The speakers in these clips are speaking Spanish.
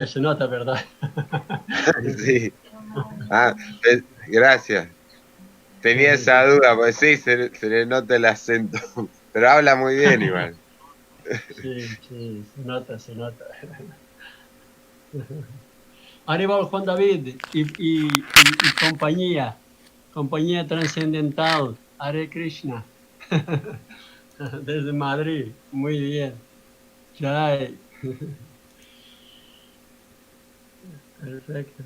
Se nota, ¿verdad? Sí. Ah, gracias. Tenía esa duda, pues sí, se le nota el acento, pero habla muy bien igual. Sí, sí, se nota, se nota. Aníbal Juan David y compañía trascendental, Hare Krishna, desde Madrid, muy bien. Jai. Perfecto.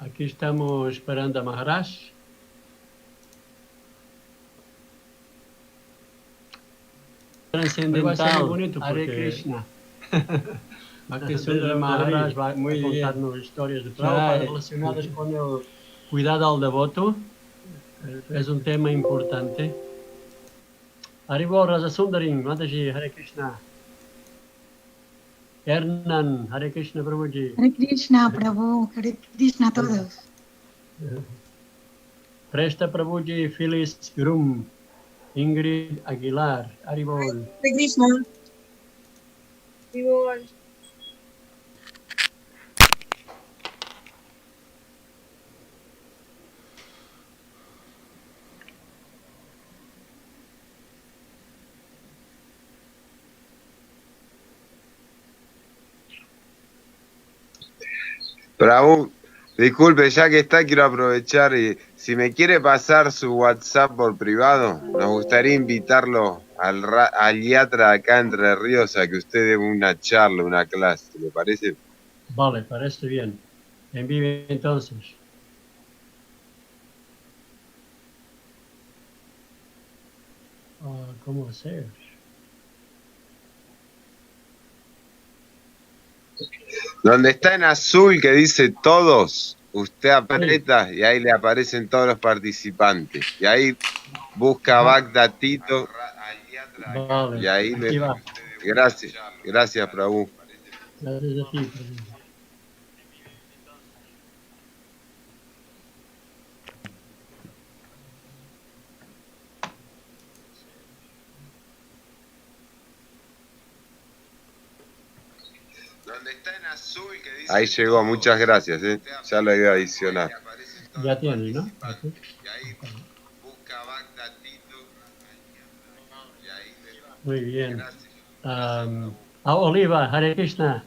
Aquí estamos esperando a Maharaj. Trascendental, Hare Krishna. Aquí Sundara Maharaj va a contarnos historias de Prabhupada relacionadas con el cuidado al devoto. Es un tema importante. Haribol Raja Sundaring, Mataji, Hare Krishna. Hernan, Hare Krishna Prabhuji. Hare Krishna, Prabhu. Hare Krishna a todos. Presta Prabhuji, Phyllis Grum. Ingrid Aguilar, Haribol. Hare Krishna. Haribol. Prabhu, disculpe, ya que está, quiero aprovechar y si me quiere pasar su WhatsApp por privado, nos gustaría invitarlo al Yatra acá Entre Ríos a que usted dé una charla, una clase, ¿le parece? Vale, parece bien. Envíe entonces. ¿Cómo hacer? Donde está en azul que dice todos, usted aprieta y ahí le aparecen todos los participantes. Y ahí busca Bagda Tito Vale, y ahí aquí va. Gracias, Prabhu. Gracias a ti, Prabhu. Ahí llegó, muchas gracias, ya lo iba a adicionar. Ya tienes, ¿no? Aquí. Muy bien. Oliva, Hare Krishna.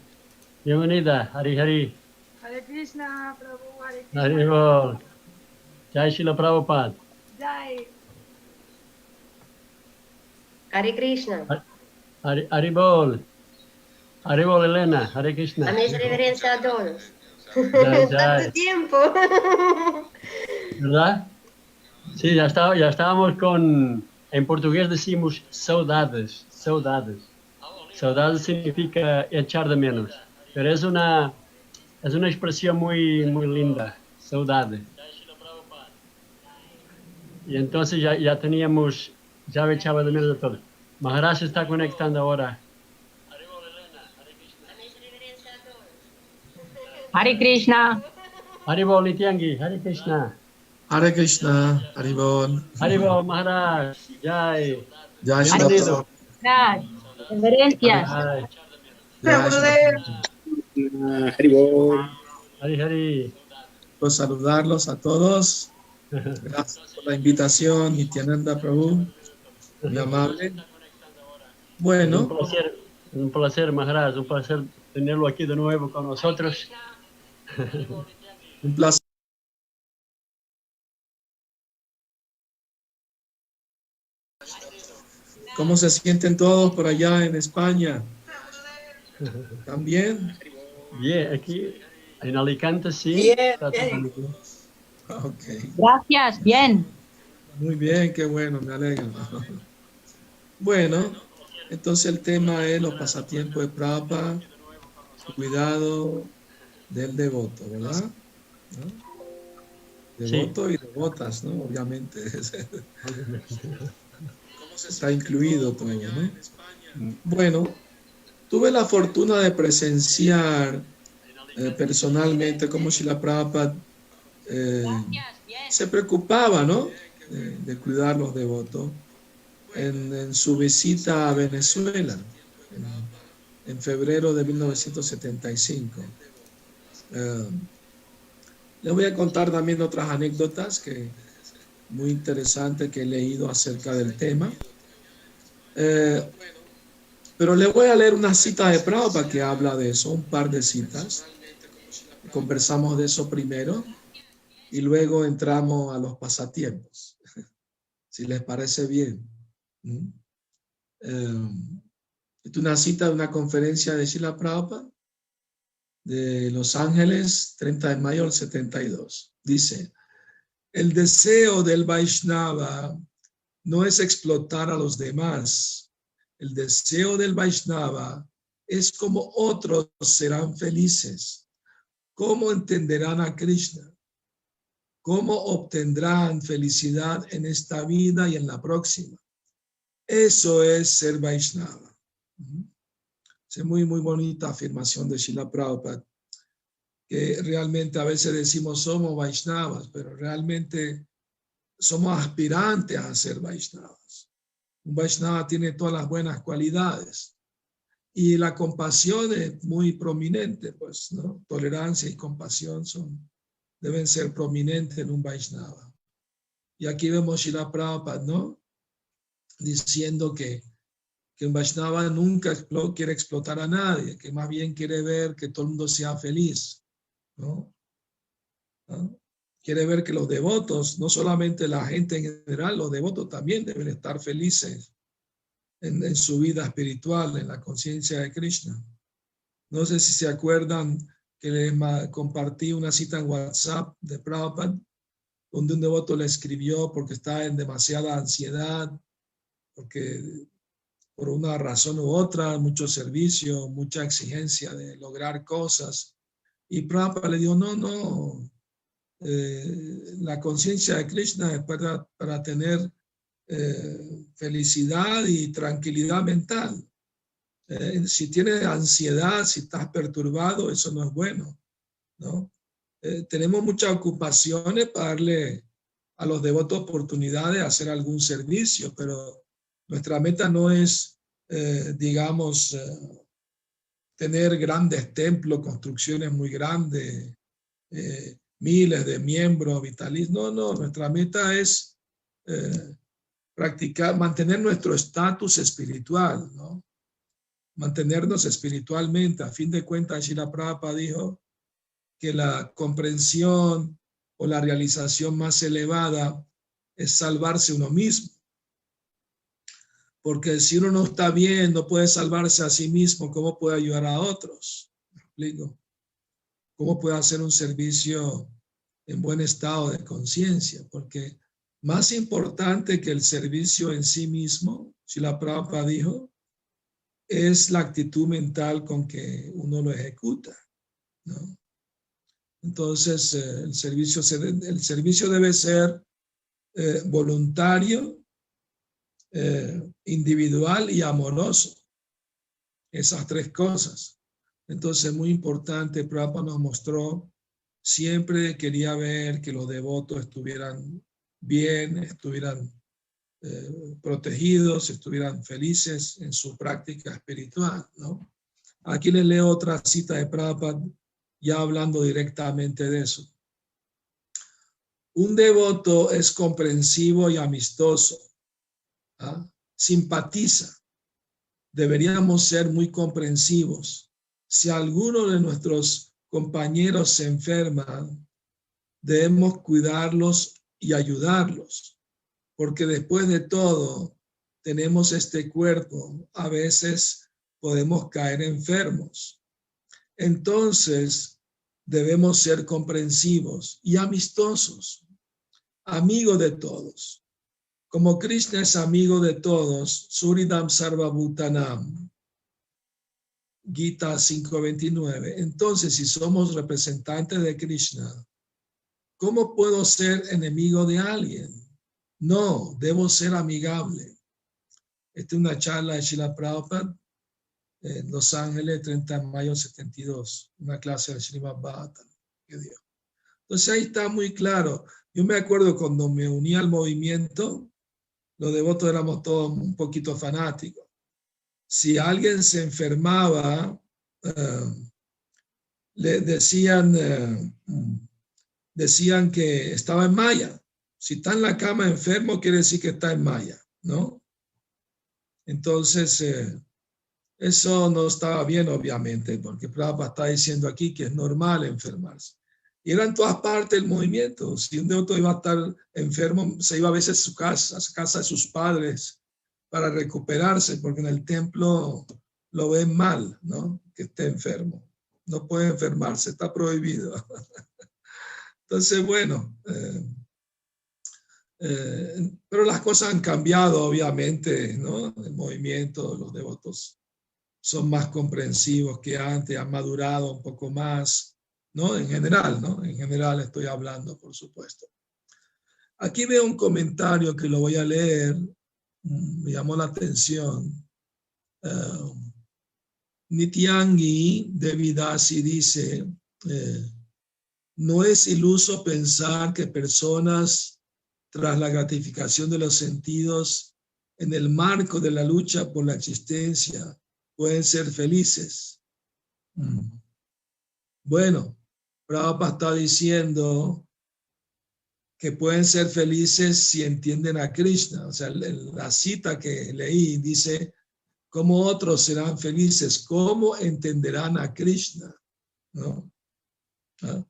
Bienvenida, Hari Hari. Hare Krishna, Prabhu. Hare Krishna. Haribol. Jai Shila Prabhupada. Jai. Hare Krishna. Haribol. Haribol Elena, Hare Krishna. A mis reverencias a todos. Jai, jai. Tanto tiempo. ¿Verdad? Sí, ya estábamos con... En portugués decimos saudades, saudades. Saudades significa echar de menos, pero es una expresión muy, muy linda, saudade. Y entonces ya teníamos, ya me echaba de menos de todo. Maharaj está conectando ahora. Hare Krishna. Haribol Nityangi, Hare Krishna. Hare Krishna, Haribol. Haribol Maharaj, Jai. Jai Bienvenido. Reverencias. Haribol. Hari Hari. Pues saludarlos a todos. Gracias por la invitación, Nityananda Prabhu. Muy amable. Bueno. Un placer, Maharaj, un placer tenerlo aquí de nuevo con nosotros. Un placer. ¿Cómo se sienten todos por allá en España? ¿También? Bien, aquí en Alicante sí. Bien. Okay. Gracias, bien. Muy bien, qué bueno, me alegro. Bueno, entonces el tema es los pasatiempos de Prabhupada, cuidado del devoto, ¿verdad? ¿No? Devoto y devotas, ¿no? Obviamente. Está incluido todo, ¿no? Bueno, tuve la fortuna de presenciar personalmente cómo Srila Prabhupada se preocupaba, ¿no? De cuidar los devotos. en su visita a Venezuela en febrero de 1975. Les voy a contar también otras anécdotas muy interesantes que he leído acerca del tema. Pero le voy a leer una cita de Prabhupada que habla de eso, un par de citas. Conversamos de eso primero y luego entramos a los pasatiempos, si les parece bien. Es una cita de una conferencia de Srila Prabhupada de Los Ángeles, 30 de mayo del 72. Dice: el deseo del Vaishnava no es explotar a los demás. El deseo del Vaishnava es cómo otros serán felices, cómo entenderán a Krishna, cómo obtendrán felicidad en esta vida y en la próxima. Eso es ser Vaishnava. Es muy, muy bonita afirmación de Srila Prabhupada, que realmente a veces decimos somos Vaishnavas, pero realmente somos aspirantes a ser Vaishnavas. Un Vaishnava tiene todas las buenas cualidades y la compasión es muy prominente, pues, ¿no? Tolerancia y compasión deben ser prominentes en un Vaishnava. Y aquí vemos Srila Prabhupada, ¿no? Diciendo que un Vaishnava nunca quiere explotar a nadie, que más bien quiere ver que todo el mundo sea feliz, ¿no? ¿No? Quiere ver que los devotos, no solamente la gente en general, los devotos también deben estar felices en su vida espiritual, en la conciencia de Krishna. No sé si se acuerdan que les compartí una cita en WhatsApp de Prabhupada, donde un devoto le escribió porque estaba en demasiada ansiedad, porque por una razón u otra, mucho servicio, mucha exigencia de lograr cosas. Y Prabhupada le dijo, no. La conciencia de Krishna es para tener felicidad y tranquilidad mental. Si tienes ansiedad, si estás perturbado, eso no es bueno, ¿no? Tenemos muchas ocupaciones para darle a los devotos oportunidad de hacer algún servicio, pero nuestra meta no es, tener grandes templos, construcciones muy grandes, miles de miembros vitalizos. No, nuestra meta es mantener nuestro estatus espiritual, ¿no? Mantenernos espiritualmente. A fin de cuentas, Srila Prabhupada dijo que la comprensión o la realización más elevada es salvarse uno mismo. Porque si uno no está bien, no puede salvarse a sí mismo, ¿cómo puede ayudar a otros? ¿Me explico? ¿Cómo puede hacer un servicio en buen estado de conciencia? Porque más importante que el servicio en sí mismo, Srila Prabhupada dijo, es la actitud mental con que uno lo ejecuta, ¿no? Entonces, el servicio debe ser voluntario, individual y amoroso. Esas tres cosas. Entonces, muy importante, Prabhupada nos mostró, siempre quería ver que los devotos estuvieran bien, estuvieran protegidos, estuvieran felices en su práctica espiritual, ¿no? Aquí les leo otra cita de Prabhupada, ya hablando directamente de eso. Un devoto es comprensivo y amistoso, ¿ah? Simpatiza. Deberíamos ser muy comprensivos. Si alguno de nuestros compañeros se enferma, debemos cuidarlos y ayudarlos, porque después de todo, tenemos este cuerpo, a veces podemos caer enfermos. Entonces, debemos ser comprensivos y amistosos, amigos de todos. Como Krishna es amigo de todos, Suridam Sarva Bhutanam, Gita 5.29. Entonces, si somos representantes de Krishna, ¿cómo puedo ser enemigo de alguien? No, debo ser amigable. Esta es una charla de Srila Prabhupada en Los Ángeles, 30 de mayo 72, una clase de Srimad Bhagavatam que dio. Entonces ahí está muy claro. Yo me acuerdo cuando me uní al movimiento, los devotos éramos todos un poquito fanáticos. Si alguien se enfermaba, le decían que estaba en Maya. Si está en la cama enfermo, quiere decir que está en Maya, ¿no? Entonces, eso no estaba bien, obviamente, porque Prabhupada está diciendo aquí que es normal enfermarse. Y era en todas partes el movimiento. Si un devoto iba a estar enfermo, se iba a veces a su casa de sus padres para recuperarse, porque en el templo lo ven mal, ¿no? Que esté enfermo. No puede enfermarse, está prohibido. Entonces, bueno, pero las cosas han cambiado, obviamente, ¿no? El movimiento, los devotos son más comprensivos que antes, han madurado un poco más, ¿no? En general, ¿no? En general estoy hablando, por supuesto. Aquí veo un comentario que lo voy a leer, me llamó la atención. Nityangi Devidasi dice, no es iluso pensar que personas, tras la gratificación de los sentidos, en el marco de la lucha por la existencia, pueden ser felices. Bueno, Prabhupada está diciendo que pueden ser felices si entienden a Krishna. O sea, la cita que leí dice, ¿cómo otros serán felices? ¿Cómo entenderán a Krishna? ¿No? ¿Ah?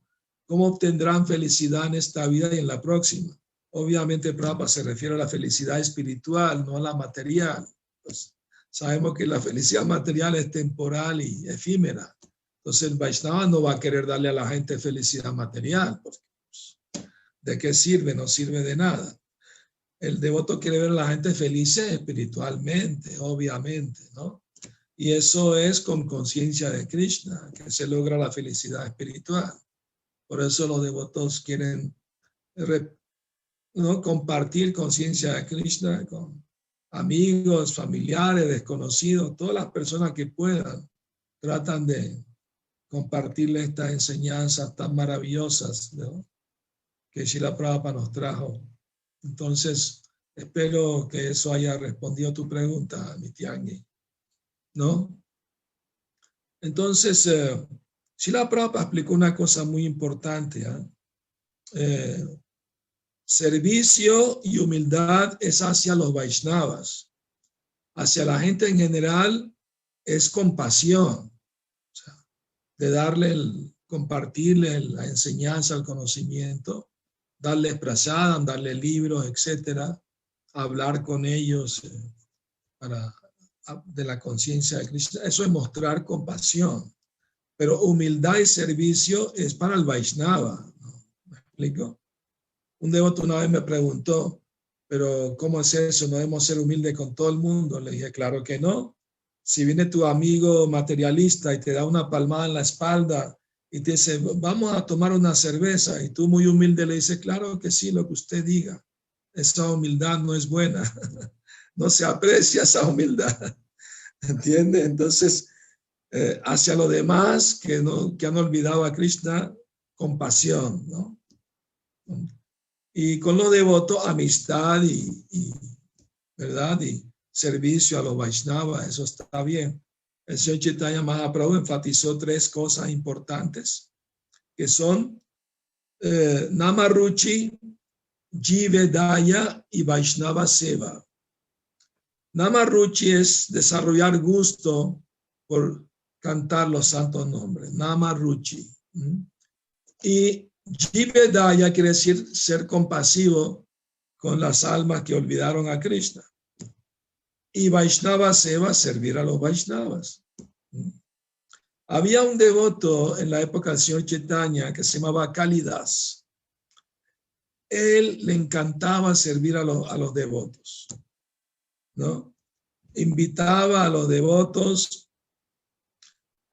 ¿Cómo obtendrán felicidad en esta vida y en la próxima? Obviamente Prabhupada se refiere a la felicidad espiritual, no a la material. Pues, sabemos que la felicidad material es temporal y efímera. Entonces el Vaishnava no va a querer darle a la gente felicidad material, porque pues, ¿de qué sirve? No sirve de nada. El devoto quiere ver a la gente feliz espiritualmente, obviamente, ¿no? Y eso es con conciencia de Krishna, que se logra la felicidad espiritual. Por eso los devotos quieren, ¿no?, compartir conciencia de Krishna con amigos, familiares, desconocidos, todas las personas que puedan, tratan de compartirle estas enseñanzas tan maravillosas, ¿no?, que Srila Prabhupada nos trajo. Entonces, espero que eso haya respondido a tu pregunta, Nityangi, ¿no? Entonces, Srila Prabhupada explicó una cosa muy importante, servicio y humildad es hacia los Vaishnavas. Hacia la gente en general es compasión, o sea, de compartirle la enseñanza, el conocimiento, darles prasadam, darle libros, etcétera, hablar con ellos de la conciencia de Krishna. Eso es mostrar compasión. Pero humildad y servicio es para el Vaishnava, ¿no? ¿Me explico? Un devoto una vez me preguntó, pero ¿cómo es eso? ¿No debemos ser humildes con todo el mundo? Le dije, claro que no. Si viene tu amigo materialista y te da una palmada en la espalda y te dice, vamos a tomar una cerveza, y tú muy humilde le dices, claro que sí, lo que usted diga. Esa humildad no es buena. No se aprecia esa humildad. ¿Entiende? Entonces, hacia los demás que han olvidado a Krishna, compasión, ¿no? Y con los devotos, amistad ¿verdad? Y servicio a los Vaishnavas, eso está bien. El Señor Chaitanya Mahaprabhu enfatizó 3 cosas importantes, que son Namaruchi, Jivedaya y Vaishnava Seva. Namaruchi es desarrollar gusto por cantar los santos nombres, Namaruchi. Y Jivedaya quiere decir ser compasivo con las almas que olvidaron a Krishna. Y Vaishnava Seva, servir a los Vaishnavas. Había un devoto en la época del Señor Chaitanya que se llamaba Kalidas. Él le encantaba servir a los devotos, ¿no? Invitaba a los devotos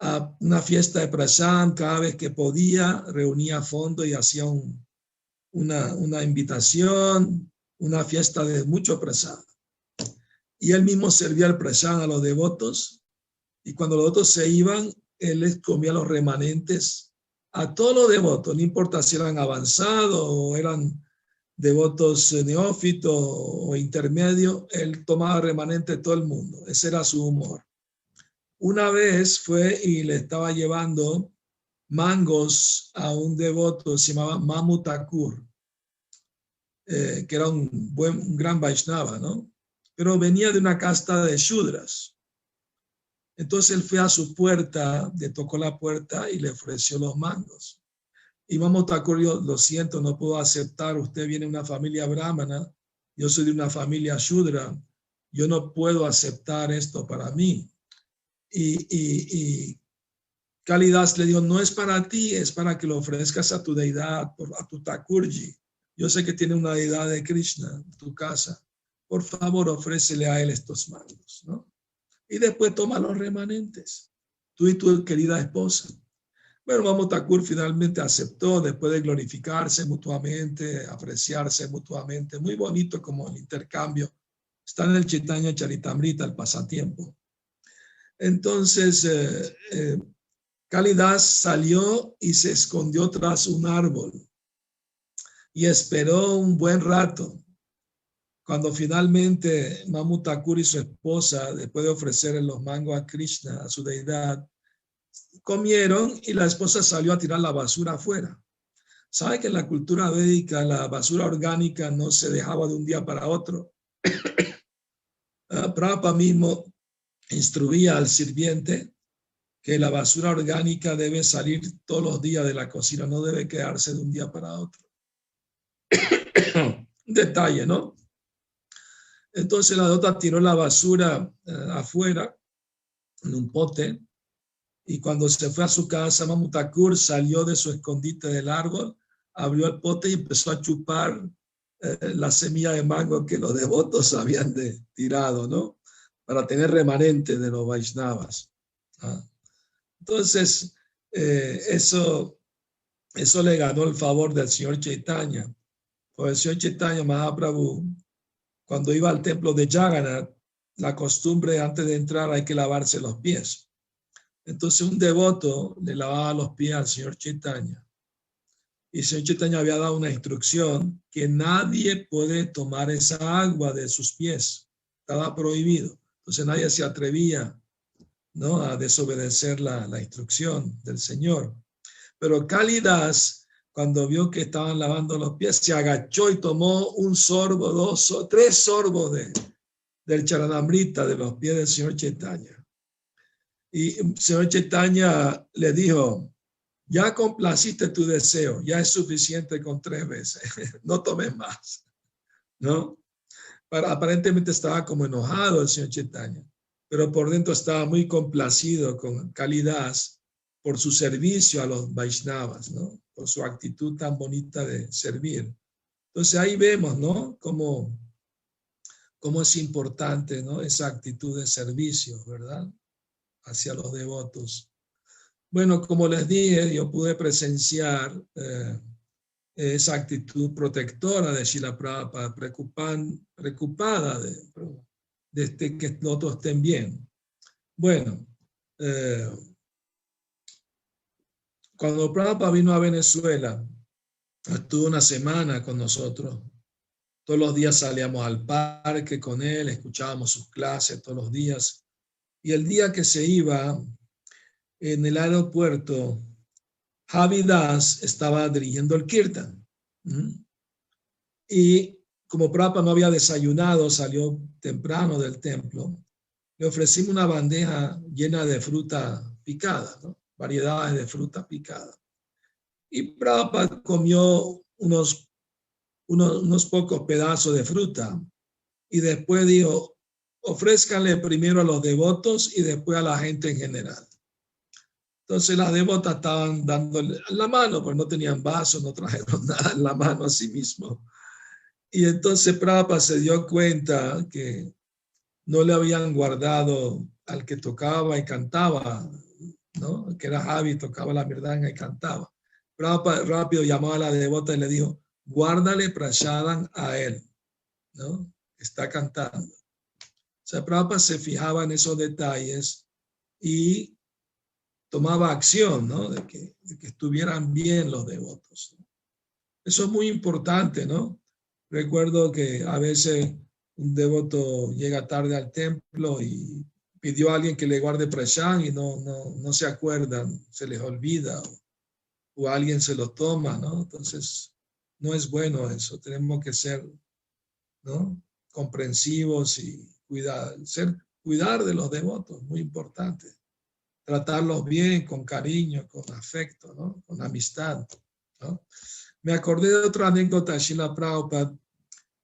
a una fiesta de prasad cada vez que podía, reunía fondos y hacía una invitación, una fiesta de mucho prasad. Y él mismo servía el prasad a los devotos, y cuando los devotos se iban, él les comía los remanentes a todos los devotos, no importa si eran avanzados o eran devotos neófitos o intermedios, él tomaba remanente de todo el mundo. Ese era su humor. Una vez fue y le estaba llevando mangos a un devoto, se llamaba Mamu Thakur, que era un gran Vaishnava, ¿no? Pero venía de una casta de Shudras. Entonces él fue a su puerta, le tocó la puerta y le ofreció los mangos. Y Mamu Thakur, yo lo siento, no puedo aceptar, usted viene de una familia brahmana, yo soy de una familia Shudra, yo no puedo aceptar esto para mí. Y Kalidas le dijo, no es para ti, es para que lo ofrezcas a tu deidad, a tu Thakurji. Yo sé que tiene una deidad de Krishna en tu casa. Por favor, ofrécele a él estos mangos, ¿no? Y después toma los remanentes, tú y tu querida esposa. Bueno, Mamu Thakur finalmente aceptó después de glorificarse mutuamente, apreciarse mutuamente. Muy bonito como el intercambio. Está en el Chaitanya Charitamrita, el pasatiempo. Entonces, Kalidas salió y se escondió tras un árbol y esperó un buen rato. Cuando finalmente Mamu Thakur y su esposa, después de ofrecerle los mangos a Krishna, a su deidad, comieron y la esposa salió a tirar la basura afuera. ¿Sabe que en la cultura védica la basura orgánica no se dejaba de un día para otro? Prabhupada mismo instruía al sirviente que la basura orgánica debe salir todos los días de la cocina, no debe quedarse de un día para otro. Detalle, ¿no? Entonces la devota tiró la basura afuera en un pote y cuando se fue a su casa, Mamu Thakur salió de su escondite del árbol, abrió el pote y empezó a chupar la semilla de mango que los devotos habían tirado, ¿no? Para tener remanente de los Vaishnavas. Entonces, eso le ganó el favor del señor Chaitanya. Porque el señor Chaitanya Mahaprabhu, cuando iba al templo de Jagannath, la costumbre antes de entrar hay que lavarse los pies. Entonces un devoto le lavaba los pies al señor Chaitanya. Y el señor Chaitanya había dado una instrucción que nadie puede tomar esa agua de sus pies. Estaba prohibido. Entonces nadie se atrevía, ¿no?, a desobedecer la instrucción del Señor. Pero Kalidas, cuando vio que estaban lavando los pies, se agachó y tomó un sorbo, tres sorbos del Charanamrita, de los pies del señor Chaitanya. Y el señor Chaitanya le dijo, ya complaciste tu deseo, ya es suficiente con 3 veces, no tomes más, ¿no? Aparentemente estaba como enojado el señor Chaitanya, pero por dentro estaba muy complacido con Kalidas por su servicio a los Vaishnavas, ¿no? Por su actitud tan bonita de servir. Entonces ahí vemos, ¿no?, cómo es importante, ¿no?, esa actitud de servicio, ¿verdad?, hacia los devotos. Bueno, como les dije, yo pude presenciar esa actitud protectora de Srila Prabhupada, preocupada de que todos estén bien. Bueno, cuando Prabhupada vino a Venezuela, estuvo una semana con nosotros. Todos los días salíamos al parque con él, escuchábamos sus clases todos los días. Y el día que se iba, en el aeropuerto, Javi Das estaba dirigiendo el kirtan. Y como Prabhupada no había desayunado, salió temprano del templo, le ofrecimos una bandeja llena de fruta picada, ¿no?, variedades de fruta picada. Y Prabhupada comió unos pocos pedazos de fruta y después dijo, ofrézcanle primero a los devotos y después a la gente en general. Entonces las devotas estaban dándole la mano, pues no tenían vaso, no trajeron nada en la mano a sí mismo. Y entonces Prabhupada se dio cuenta que no le habían guardado al que tocaba y cantaba, ¿no?, que era Javi, tocaba la mirdanga y cantaba. Prabhupada rápido llamó a la devota y le dijo, guárdale prasadam a él, ¿no?, está cantando. O sea, Prabhupada se fijaba en esos detalles y tomaba acción, ¿no?, de que estuvieran bien los devotos. Eso es muy importante, ¿no? Recuerdo que a veces un devoto llega tarde al templo y pidió a alguien que le guarde prashant y no se acuerdan, se les olvida o alguien se lo toma, ¿no? Entonces, no es bueno eso. Tenemos que ser, ¿no?, comprensivos y cuidar de los devotos, muy importante. Tratarlos bien, con cariño, con afecto, ¿no?, con amistad, ¿no? Me acordé de otra anécdota, Srila Prabhupada.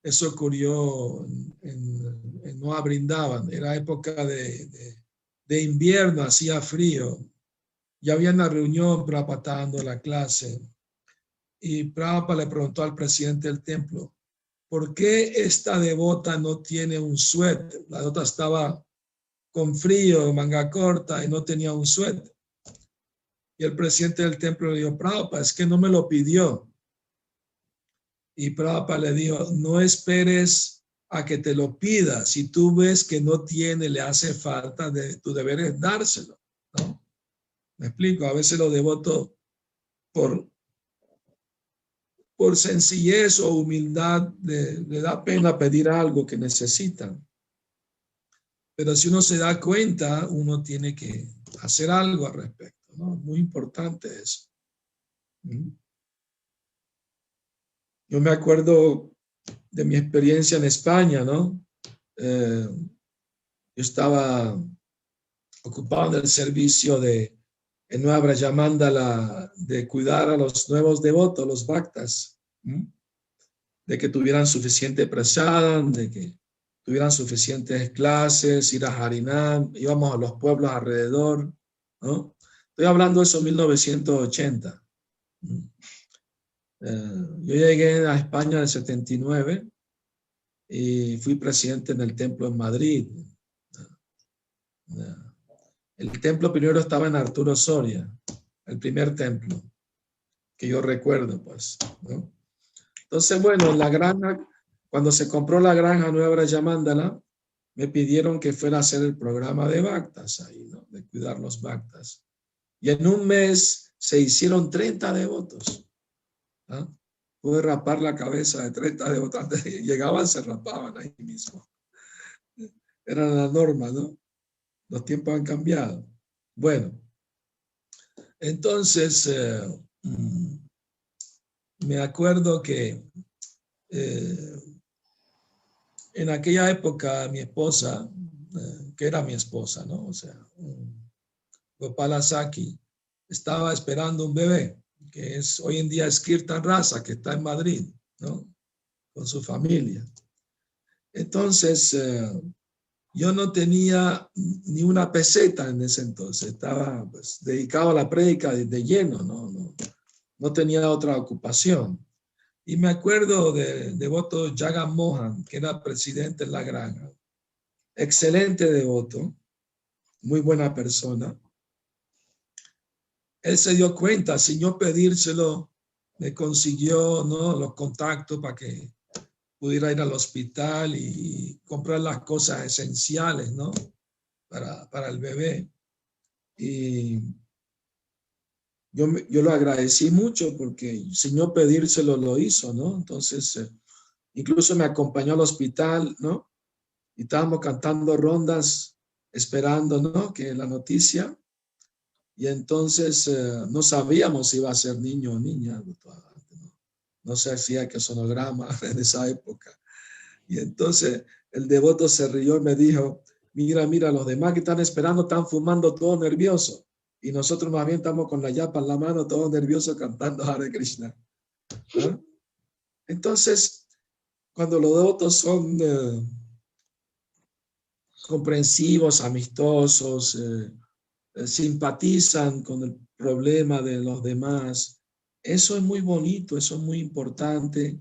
Eso ocurrió en Nueva Brindavan. Era época de invierno, hacía frío. Ya había una reunión, Prabhupada estaba dando la clase. Y Prabhupada le preguntó al presidente del templo, ¿por qué esta devota no tiene un suéter? La devota estaba con frío, manga corta, y no tenía un suéter. Y el presidente del templo le dijo, Prabhupada, es que no me lo pidió. Y Prabhupada le dijo, no esperes a que te lo pida. Si tú ves que no tiene, le hace falta, tu deber es dárselo, ¿no? Me explico, a veces los devotos por sencillez o humildad le da pena pedir algo que necesitan. Pero si uno se da cuenta, uno tiene que hacer algo al respecto, ¿no? Muy importante eso. Yo me acuerdo de mi experiencia en España, ¿no? Yo estaba ocupado en el servicio en Nueva Brajamandala de cuidar a los nuevos devotos, los bhaktas, de que tuvieran suficiente prasadam, de que tuvieran suficientes clases, ir a Harinam, íbamos a los pueblos alrededor, ¿no? Estoy hablando de eso en 1980. Yo llegué a España en el 79 y fui presidente en el templo en Madrid. El templo primero estaba en Arturo Soria, el primer templo que yo recuerdo, pues, ¿no? Entonces, bueno, en la granja, cuando se compró la granja Nueva Brajamandala, me pidieron que fuera a hacer el programa de bhaktas ahí, ¿no?, de cuidar los bhaktas. Y en un mes se hicieron 30 devotos. ¿No? Pude rapar la cabeza de 30 devotos. Llegaban, se rapaban ahí mismo. Era la norma, ¿no? Los tiempos han cambiado. Bueno, entonces me acuerdo que en aquella época mi esposa, que era mi esposa, ¿no? O sea, Gopala Saki, estaba esperando un bebé, que es hoy en día es Kirtan Rasa, que está en Madrid, ¿no?, con su familia. Entonces, yo no tenía ni una peseta en ese entonces, estaba pues dedicado a la prédica de lleno, no tenía otra ocupación. Y me acuerdo de devoto Jagan Mohan, que era presidente en la granja, excelente devoto, muy buena persona. Él se dio cuenta, sin yo pedírselo, me consiguió, ¿no?, los contactos para que pudiera ir al hospital y comprar las cosas esenciales, ¿no?, para el bebé. Y yo lo agradecí mucho porque sin yo pedírselo lo hizo, ¿no? Entonces, incluso me acompañó al hospital, ¿no? Y estábamos cantando rondas, esperando, ¿no?, que la noticia. Y entonces no sabíamos si iba a ser niño o niña. No se hacía que sonograma en esa época. Y entonces el devoto se rió y me dijo, mira, los demás que están esperando están fumando todos nerviosos. Y nosotros más bien estamos con la yapa en la mano, todos nerviosos cantando Hare Krishna. ¿Ah? Entonces, cuando los devotos son comprensivos, amistosos, simpatizan con el problema de los demás, eso es muy bonito, eso es muy importante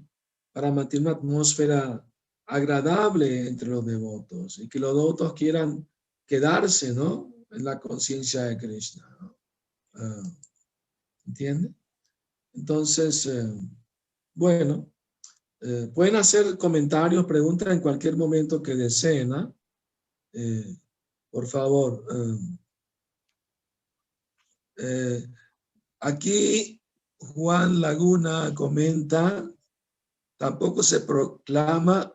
para mantener una atmósfera agradable entre los devotos y que los devotos quieran quedarse, ¿no?, en la conciencia de Krishna, ¿no? ¿Entiende? Entonces, bueno, pueden hacer comentarios, preguntas en cualquier momento que deseen, ¿no? Por favor. Aquí Juan Laguna comenta, tampoco se proclama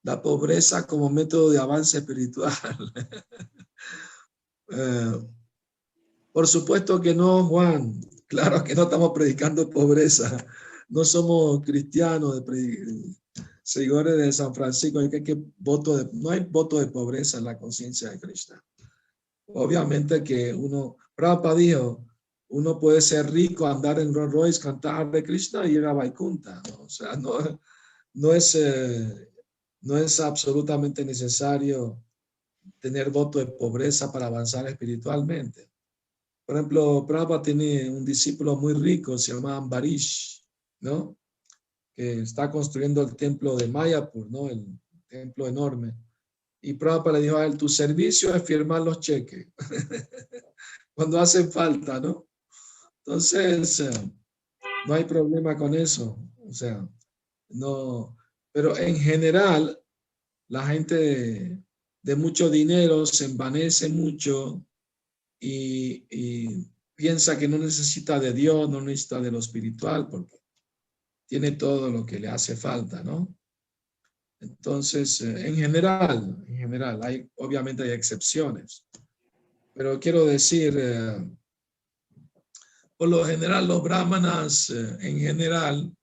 la pobreza como método de avance espiritual. Por supuesto que no, Juan. Claro que no estamos predicando pobreza. No somos cristianos, seguidores de San Francisco. No hay voto de pobreza en la conciencia de Krishna. Obviamente que Prabhupada dijo, uno puede ser rico, andar en Rolls Royce, cantar de Krishna y ir a Vaikunta, ¿no? O sea, no es absolutamente necesario tener voto de pobreza para avanzar espiritualmente. Por ejemplo, Prabhupada tiene un discípulo muy rico, se llama Ambarish, ¿no? Que está construyendo el templo de Mayapur, ¿no? El templo enorme. Y Prabhupada le dijo a él, tu servicio es firmar los cheques cuando hacen falta, ¿no? Entonces, no hay problema con eso. O sea, no. Pero en general, la gente de mucho dinero se envanece mucho y piensa que no necesita de Dios, no necesita de lo espiritual, porque tiene todo lo que le hace falta, ¿no? Entonces, en general, obviamente hay excepciones, pero quiero decir, por lo general los brahmanas en general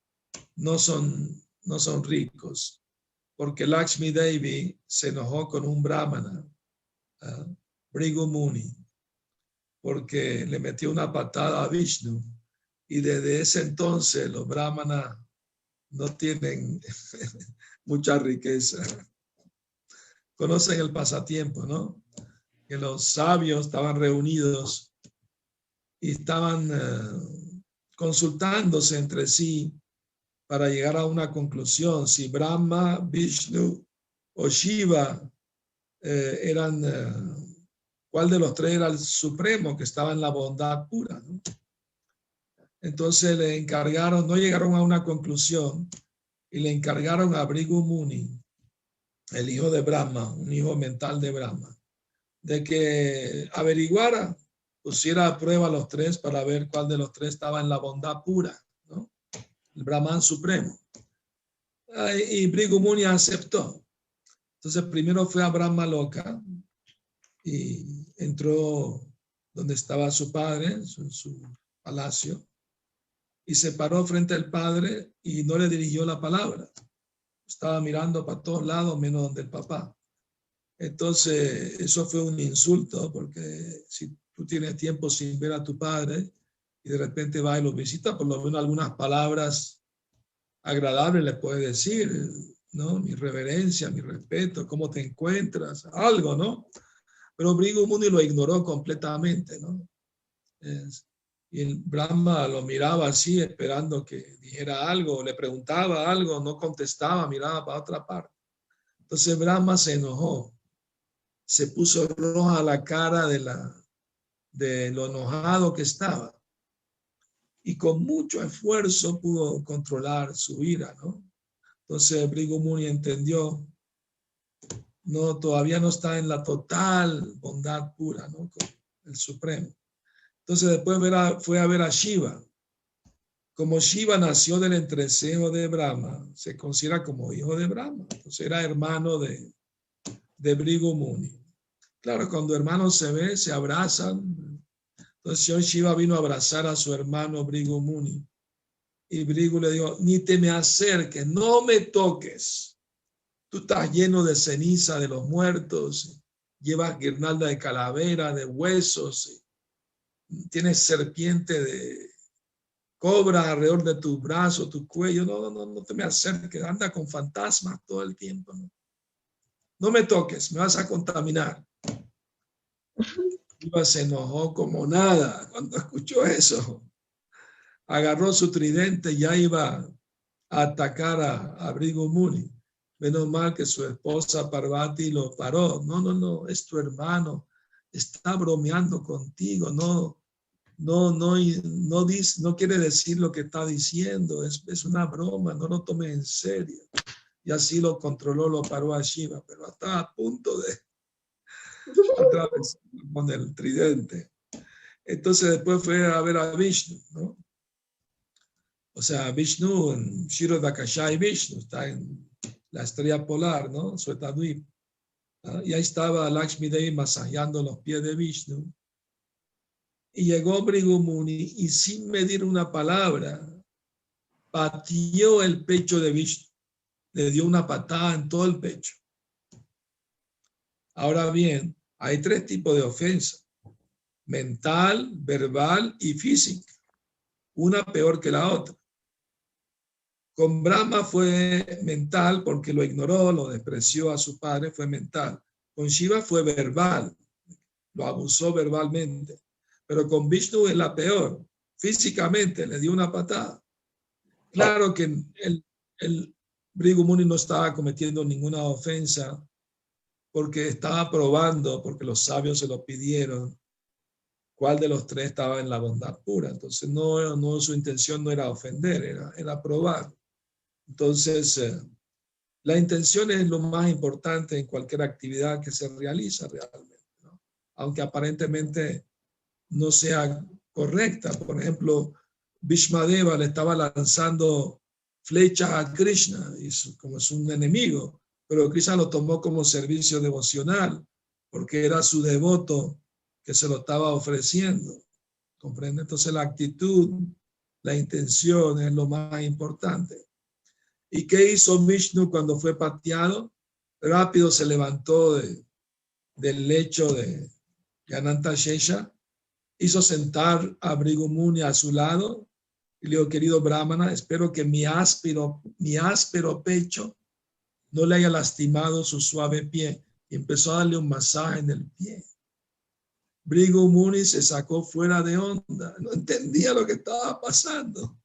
no son ricos, porque Lakshmi Devi se enojó con un brahmana, Bhrigu Muni, porque le metió una patada a Vishnu, y desde ese entonces los brahmanas no tienen mucha riqueza. Conocen el pasatiempo, ¿no? Que los sabios estaban reunidos y estaban consultándose entre sí para llegar a una conclusión, si Brahma, Vishnu o Shiva cuál de los tres era el supremo que estaba en la bondad pura, ¿no? Entonces le encargaron, no llegaron a una conclusión, y le encargaron a Bhrigu Muni, el hijo de Brahma, un hijo mental de Brahma, de que averiguara, pusiera a prueba a los tres para ver cuál de los tres estaba en la bondad pura, ¿no? El Brahman supremo. Y Bhrigu Muni aceptó. Entonces primero fue a Brahma Loka y entró donde estaba su padre, en su palacio, y se paró frente al padre y no le dirigió la palabra. Estaba mirando para todos lados menos donde el papá. Entonces, eso fue un insulto, porque si tú tienes tiempo sin ver a tu padre y de repente va y lo visita, por lo menos algunas palabras agradables le puedes decir, ¿no? Mi reverencia, mi respeto, cómo te encuentras, algo, ¿no? Pero Bhrigu Muni lo ignoró completamente, ¿no? Y el Brahma lo miraba así, esperando que dijera algo, le preguntaba algo, no contestaba, miraba para otra parte. Entonces Brahma se enojó, se puso roja la cara de lo enojado que estaba, y con mucho esfuerzo pudo controlar su ira, ¿no? Entonces Bhrigu Muni entendió, no, todavía no está en la total bondad pura, ¿no? Con el Supremo. Entonces después fue a ver a Shiva. Como Shiva nació del entrecejo de Brahma, se considera como hijo de Brahma. Entonces era hermano de Bhrigu Muni. Claro, cuando hermanos se ven, se abrazan. Entonces Señor Shiva vino a abrazar a su hermano Bhrigu Muni. Y Bhrigu le dijo, ni te me acerques, no me toques. Tú estás lleno de ceniza de los muertos, llevas guirnalda de calavera, de huesos, tienes serpiente de cobra alrededor de tu brazo, tu cuello. No te me acerques, anda con fantasmas todo el tiempo. No me toques, me vas a contaminar. Shiva se enojó como nada cuando escuchó eso. Agarró su tridente y ya iba a atacar a Bhrigu Muni. Menos mal que su esposa Parvati lo paró. No, es tu hermano, está bromeando contigo, no quiere decir lo que está diciendo, es una broma, no lo tomes en serio. Y así lo controló, lo paró a Shiva, pero estaba a punto de atravesar con el tridente. Entonces después fue a ver a Vishnu, ¿no? O sea, Vishnu, en Shirodakashai Vishnu, está en la estrella polar, ¿no? Suetadvip. Y ahí estaba Lakshmi Devi masajeando los pies de Vishnu. Y llegó Bhrigu Muni y sin medir una palabra, pateó el pecho de Vishnu. Le dio una patada en todo el pecho. Ahora bien, hay 3 tipos de ofensa: mental, verbal y física. Una peor que la otra. Con Brahma fue mental porque lo ignoró, lo despreció a su padre, fue mental. Con Shiva fue verbal, lo abusó verbalmente. Pero con Vishnu es la peor. Físicamente le dio una patada. Claro que el Bhrigu Muni no estaba cometiendo ninguna ofensa porque estaba probando, porque los sabios se lo pidieron, cuál de los 3 estaba en la bondad pura. Entonces no su intención no era ofender, era probar. Entonces, la intención es lo más importante en cualquier actividad que se realiza realmente, ¿no? Aunque aparentemente no sea correcta. Por ejemplo, Bhishmadeva le estaba lanzando flechas a Krishna, como es un enemigo, pero Krishna lo tomó como servicio devocional, porque era su devoto que se lo estaba ofreciendo. ¿Comprende? Entonces la actitud, la intención es lo más importante. ¿Y qué hizo Vishnu cuando fue pateado? Rápido se levantó del lecho de Ananta Shesha, hizo sentar a Bhrigu Muni a su lado y le dijo: querido Brahmana, espero que mi áspero pecho no le haya lastimado su suave pie. Y empezó a darle un masaje en el pie. Bhrigu Muni se sacó fuera de onda, no entendía lo que estaba pasando.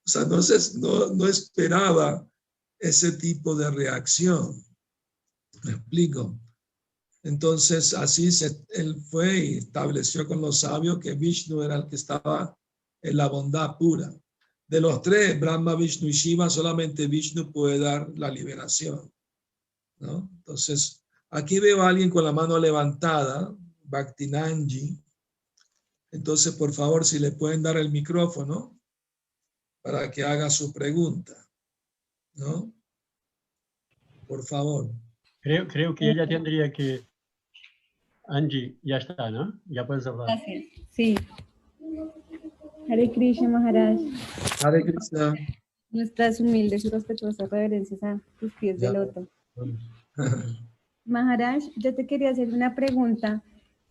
O sea, no esperaba ese tipo de reacción. ¿Me explico? Entonces, así él fue y estableció con los sabios que Vishnu era el que estaba en la bondad pura. De los 3, Brahma, Vishnu y Shiva, solamente Vishnu puede dar la liberación, ¿no? Entonces, aquí veo a alguien con la mano levantada, Bhaktinanji. Entonces, por favor, si le pueden dar el micrófono para que haga su pregunta, ¿no? Por favor. Creo que ella tendría que... Angie, ya está, ¿no? Ya puedes hablar. Gracias. Sí. Hare Krishna, Maharaj. Hare Krishna. Nuestras humildes y respetuosas reverencias a tus pies de loto. Vamos. Maharaj, yo te quería hacer una pregunta.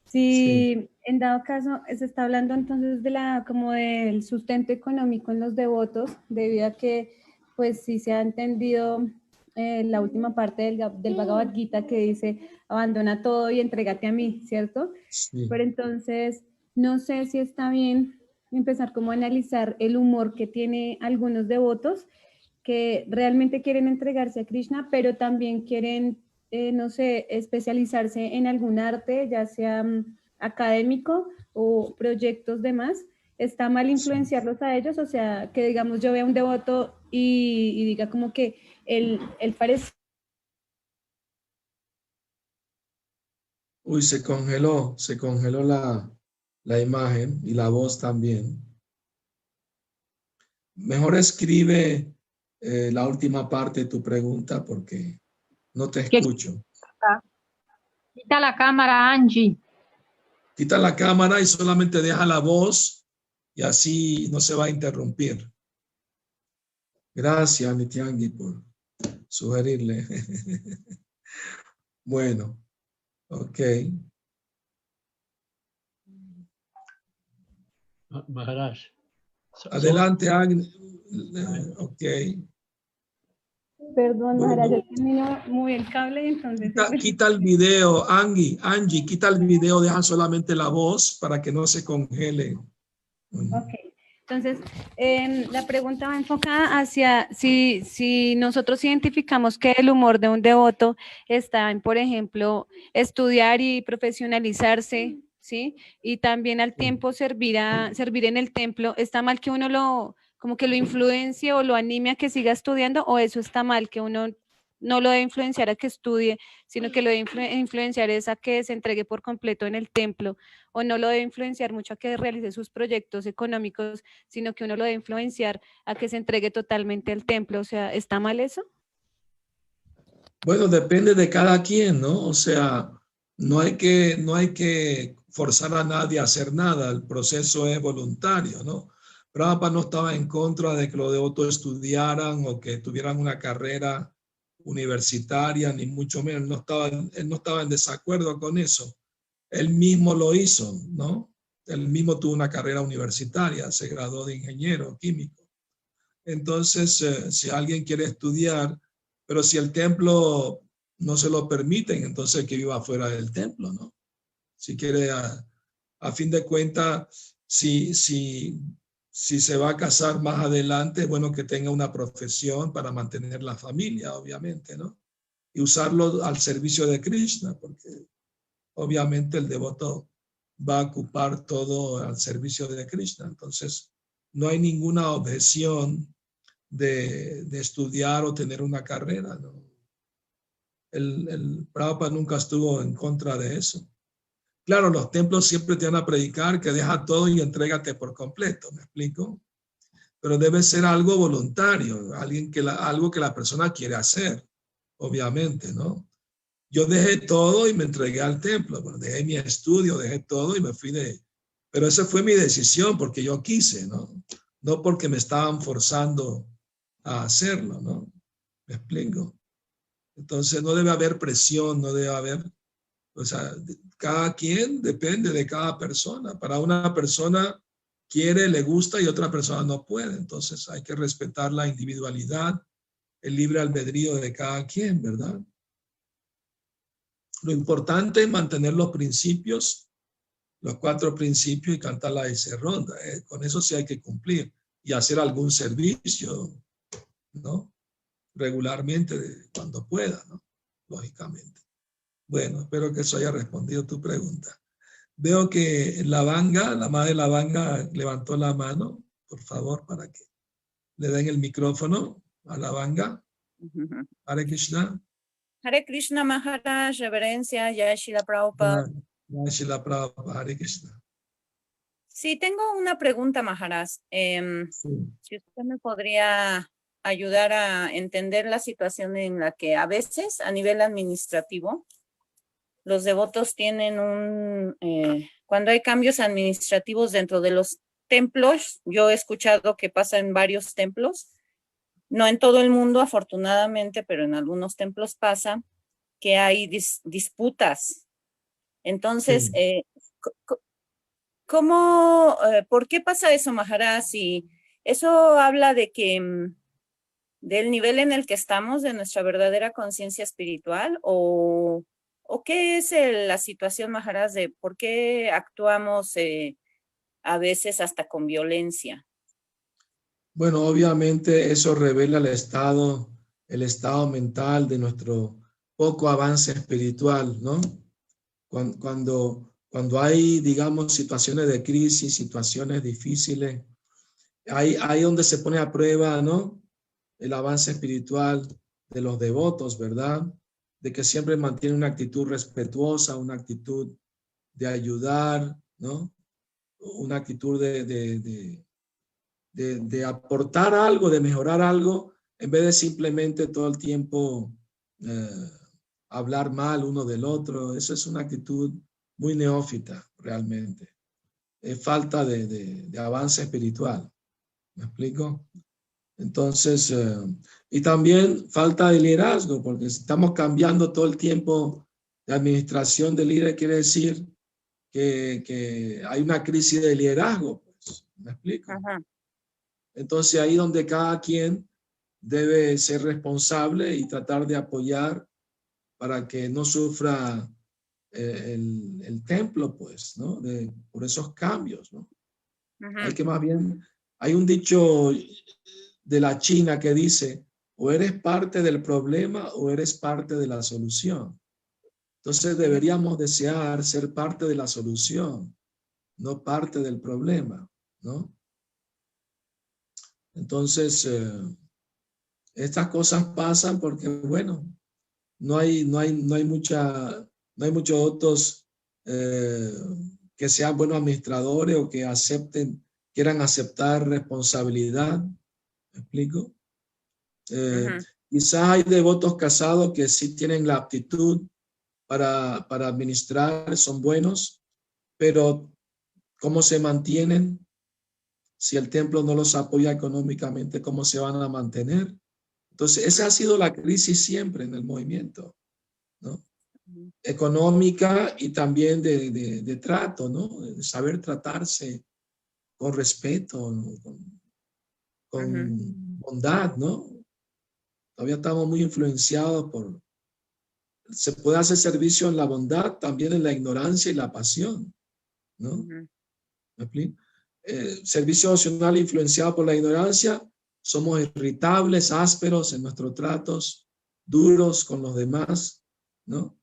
Si en dado caso se está hablando entonces como del sustento económico en los devotos, debido a que pues sí se ha entendido la última parte del Bhagavad Gita que dice abandona todo y entrégate a mí, ¿cierto? Sí. Pero entonces no sé si está bien empezar como a analizar el humor que tiene algunos devotos que realmente quieren entregarse a Krishna, pero también quieren, no sé, especializarse en algún arte, ya sea académico o proyectos demás. ¿Está mal influenciarlos a ellos? O sea, que digamos yo vea un devoto y diga como que él parece... Uy, se congeló la imagen y la voz también. Mejor escribe la última parte de tu pregunta porque no te escucho. Quita la cámara, Angie. Quita la cámara y solamente deja la voz y así no se va a interrumpir. Gracias, Nityangi, por sugerirle. Bueno, ok. Maharaj. Adelante, Agni. Ok. Perdón, Maharaj, yo termino muy el cable y entonces... Quita el video, Angie, quita el video, deja solamente la voz para que no se congele. Ok, entonces la pregunta va enfocada hacia si nosotros identificamos que el humor de un devoto está en, por ejemplo, estudiar y profesionalizarse, ¿sí? Y también al tiempo servir en el templo. ¿Está mal que uno como que lo influencie o lo anime a que siga estudiando, o eso está mal, que uno no lo debe influenciar a que estudie, sino que lo debe influenciar es a que se entregue por completo en el templo, o no lo debe influenciar mucho a que realice sus proyectos económicos, sino que uno lo debe influenciar a que se entregue totalmente al templo. O sea, ¿está mal eso? Bueno, depende de cada quien, ¿no? O sea, no hay que forzar a nadie a hacer nada, el proceso es voluntario, ¿no? Prabhupada no estaba en contra de que los devotos estudiaran o que tuvieran una carrera universitaria, ni mucho menos, él no estaba en desacuerdo con eso. Él mismo lo hizo, ¿no? Él mismo tuvo una carrera universitaria, se graduó de ingeniero químico. Entonces, si alguien quiere estudiar, pero si el templo no se lo permiten, entonces que viva fuera del templo, ¿no? Si quiere, a fin de cuentas, si se va a casar más adelante, es bueno que tenga una profesión para mantener la familia, obviamente, ¿no? Y usarlo al servicio de Krishna, porque obviamente el devoto va a ocupar todo al servicio de Krishna. Entonces, no hay ninguna objeción de estudiar o tener una carrera, ¿no? El Prabhupada nunca estuvo en contra de eso. Claro, los templos siempre te van a predicar que deja todo y entrégate por completo, ¿me explico? Pero debe ser algo voluntario, algo que la persona quiere hacer, obviamente, ¿no? Yo dejé todo y me entregué al templo, bueno, dejé mi estudio, dejé todo y me fui Pero esa fue mi decisión porque yo quise, ¿no? No porque me estaban forzando a hacerlo, ¿no? ¿Me explico? Entonces no debe haber presión, no debe haber, o sea, cada quien depende de cada persona. Para una persona quiere, le gusta y otra persona no puede. Entonces hay que respetar la individualidad, el libre albedrío de cada quien, ¿verdad? Lo importante es mantener los principios, los 4 principios y cantar la ronda. Con eso sí hay que cumplir y hacer algún servicio, ¿no? Regularmente cuando pueda, ¿no? Lógicamente. Bueno, espero que eso haya respondido tu pregunta. Veo que la madre Lavanga levantó la mano, por favor, para que le den el micrófono a Lavanga. Hare Krishna. Hare Krishna Maharaj, reverencia, Jai Shila Prabhupada. Jai Shila Prabhupada, Hare Krishna. Sí, tengo una pregunta, Maharaj. Sí. Si usted me podría ayudar a entender la situación en la que a veces, a nivel administrativo, los devotos tienen cuando hay cambios administrativos dentro de los templos, yo he escuchado que pasa en varios templos, no en todo el mundo afortunadamente, pero en algunos templos pasa que hay disputas. Entonces, Sí. ¿Por qué pasa eso, Maharaj? Y eso habla de que del nivel en el que estamos, de nuestra verdadera conciencia espiritual, o qué es la situación, Maharaj, de por qué actuamos a veces hasta con violencia. Bueno, obviamente eso revela el estado mental de nuestro poco avance espiritual, ¿no? Cuando hay, digamos, situaciones de crisis, situaciones difíciles, ahí donde se pone a prueba, ¿no? El avance espiritual de los devotos, ¿verdad? De que siempre mantienen una actitud respetuosa, una actitud de ayudar, ¿no? Una actitud de aportar algo, de mejorar algo, en vez de simplemente todo el tiempo hablar mal uno del otro. Eso es una actitud muy neófita, realmente. Es falta de avance espiritual. ¿Me explico? Entonces, y también falta de liderazgo, porque si estamos cambiando todo el tiempo de administración de líder, quiere decir que hay una crisis de liderazgo, pues. ¿Me explico? Ajá. Entonces, ahí donde cada quien debe ser responsable y tratar de apoyar para que no sufra el templo, pues, ¿no? Por esos cambios, ¿no? Ajá. Hay que más bien, hay un dicho de la China que dice, o eres parte del problema o eres parte de la solución. Entonces deberíamos desear ser parte de la solución, no parte del problema, ¿no? Entonces, Estas cosas pasan porque, bueno, no hay muchos otros que sean buenos administradores o que quieran aceptar responsabilidad. ¿Me explico? Quizás hay devotos casados que sí tienen la aptitud para administrar, son buenos, pero ¿cómo se mantienen? Si el templo no los apoya económicamente, ¿cómo se van a mantener? Entonces, esa ha sido la crisis siempre en el movimiento, ¿no? Económica y también de trato, ¿no? De saber tratarse con respeto, ¿no? Con bondad, ¿no? Todavía estamos muy influenciados por... Se puede hacer servicio en la bondad, también en la ignorancia y la pasión, ¿no? ¿Me explico? Servicio opcional influenciado por la ignorancia, somos irritables, ásperos en nuestros tratos, duros con los demás, ¿no?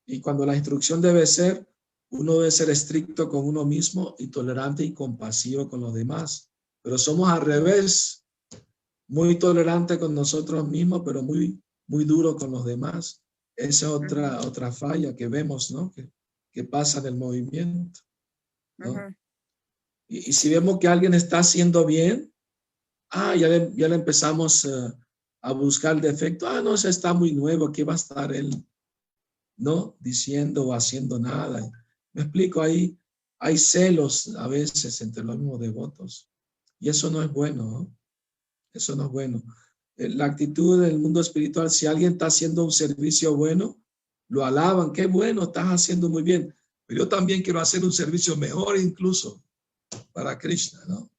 Y cuando la instrucción debe ser, uno debe ser estricto con uno mismo y tolerante y compasivo con los demás. Pero somos al revés, muy tolerante con nosotros mismos, pero muy duro con los demás. Esa es otra falla que vemos, ¿no? Que pasa en el movimiento, ¿no? Y si vemos que alguien está haciendo bien, ya le empezamos a buscar el defecto. No, ese está muy nuevo, ¿qué va a estar él, no diciendo o haciendo nada? Me explico, hay celos a veces entre los mismos devotos. Y eso no es bueno, ¿no? Eso no es bueno. La actitud del mundo espiritual, si alguien está haciendo un servicio bueno, lo alaban, qué bueno, estás haciendo muy bien. Pero yo también quiero hacer un servicio mejor incluso para Krishna, ¿no?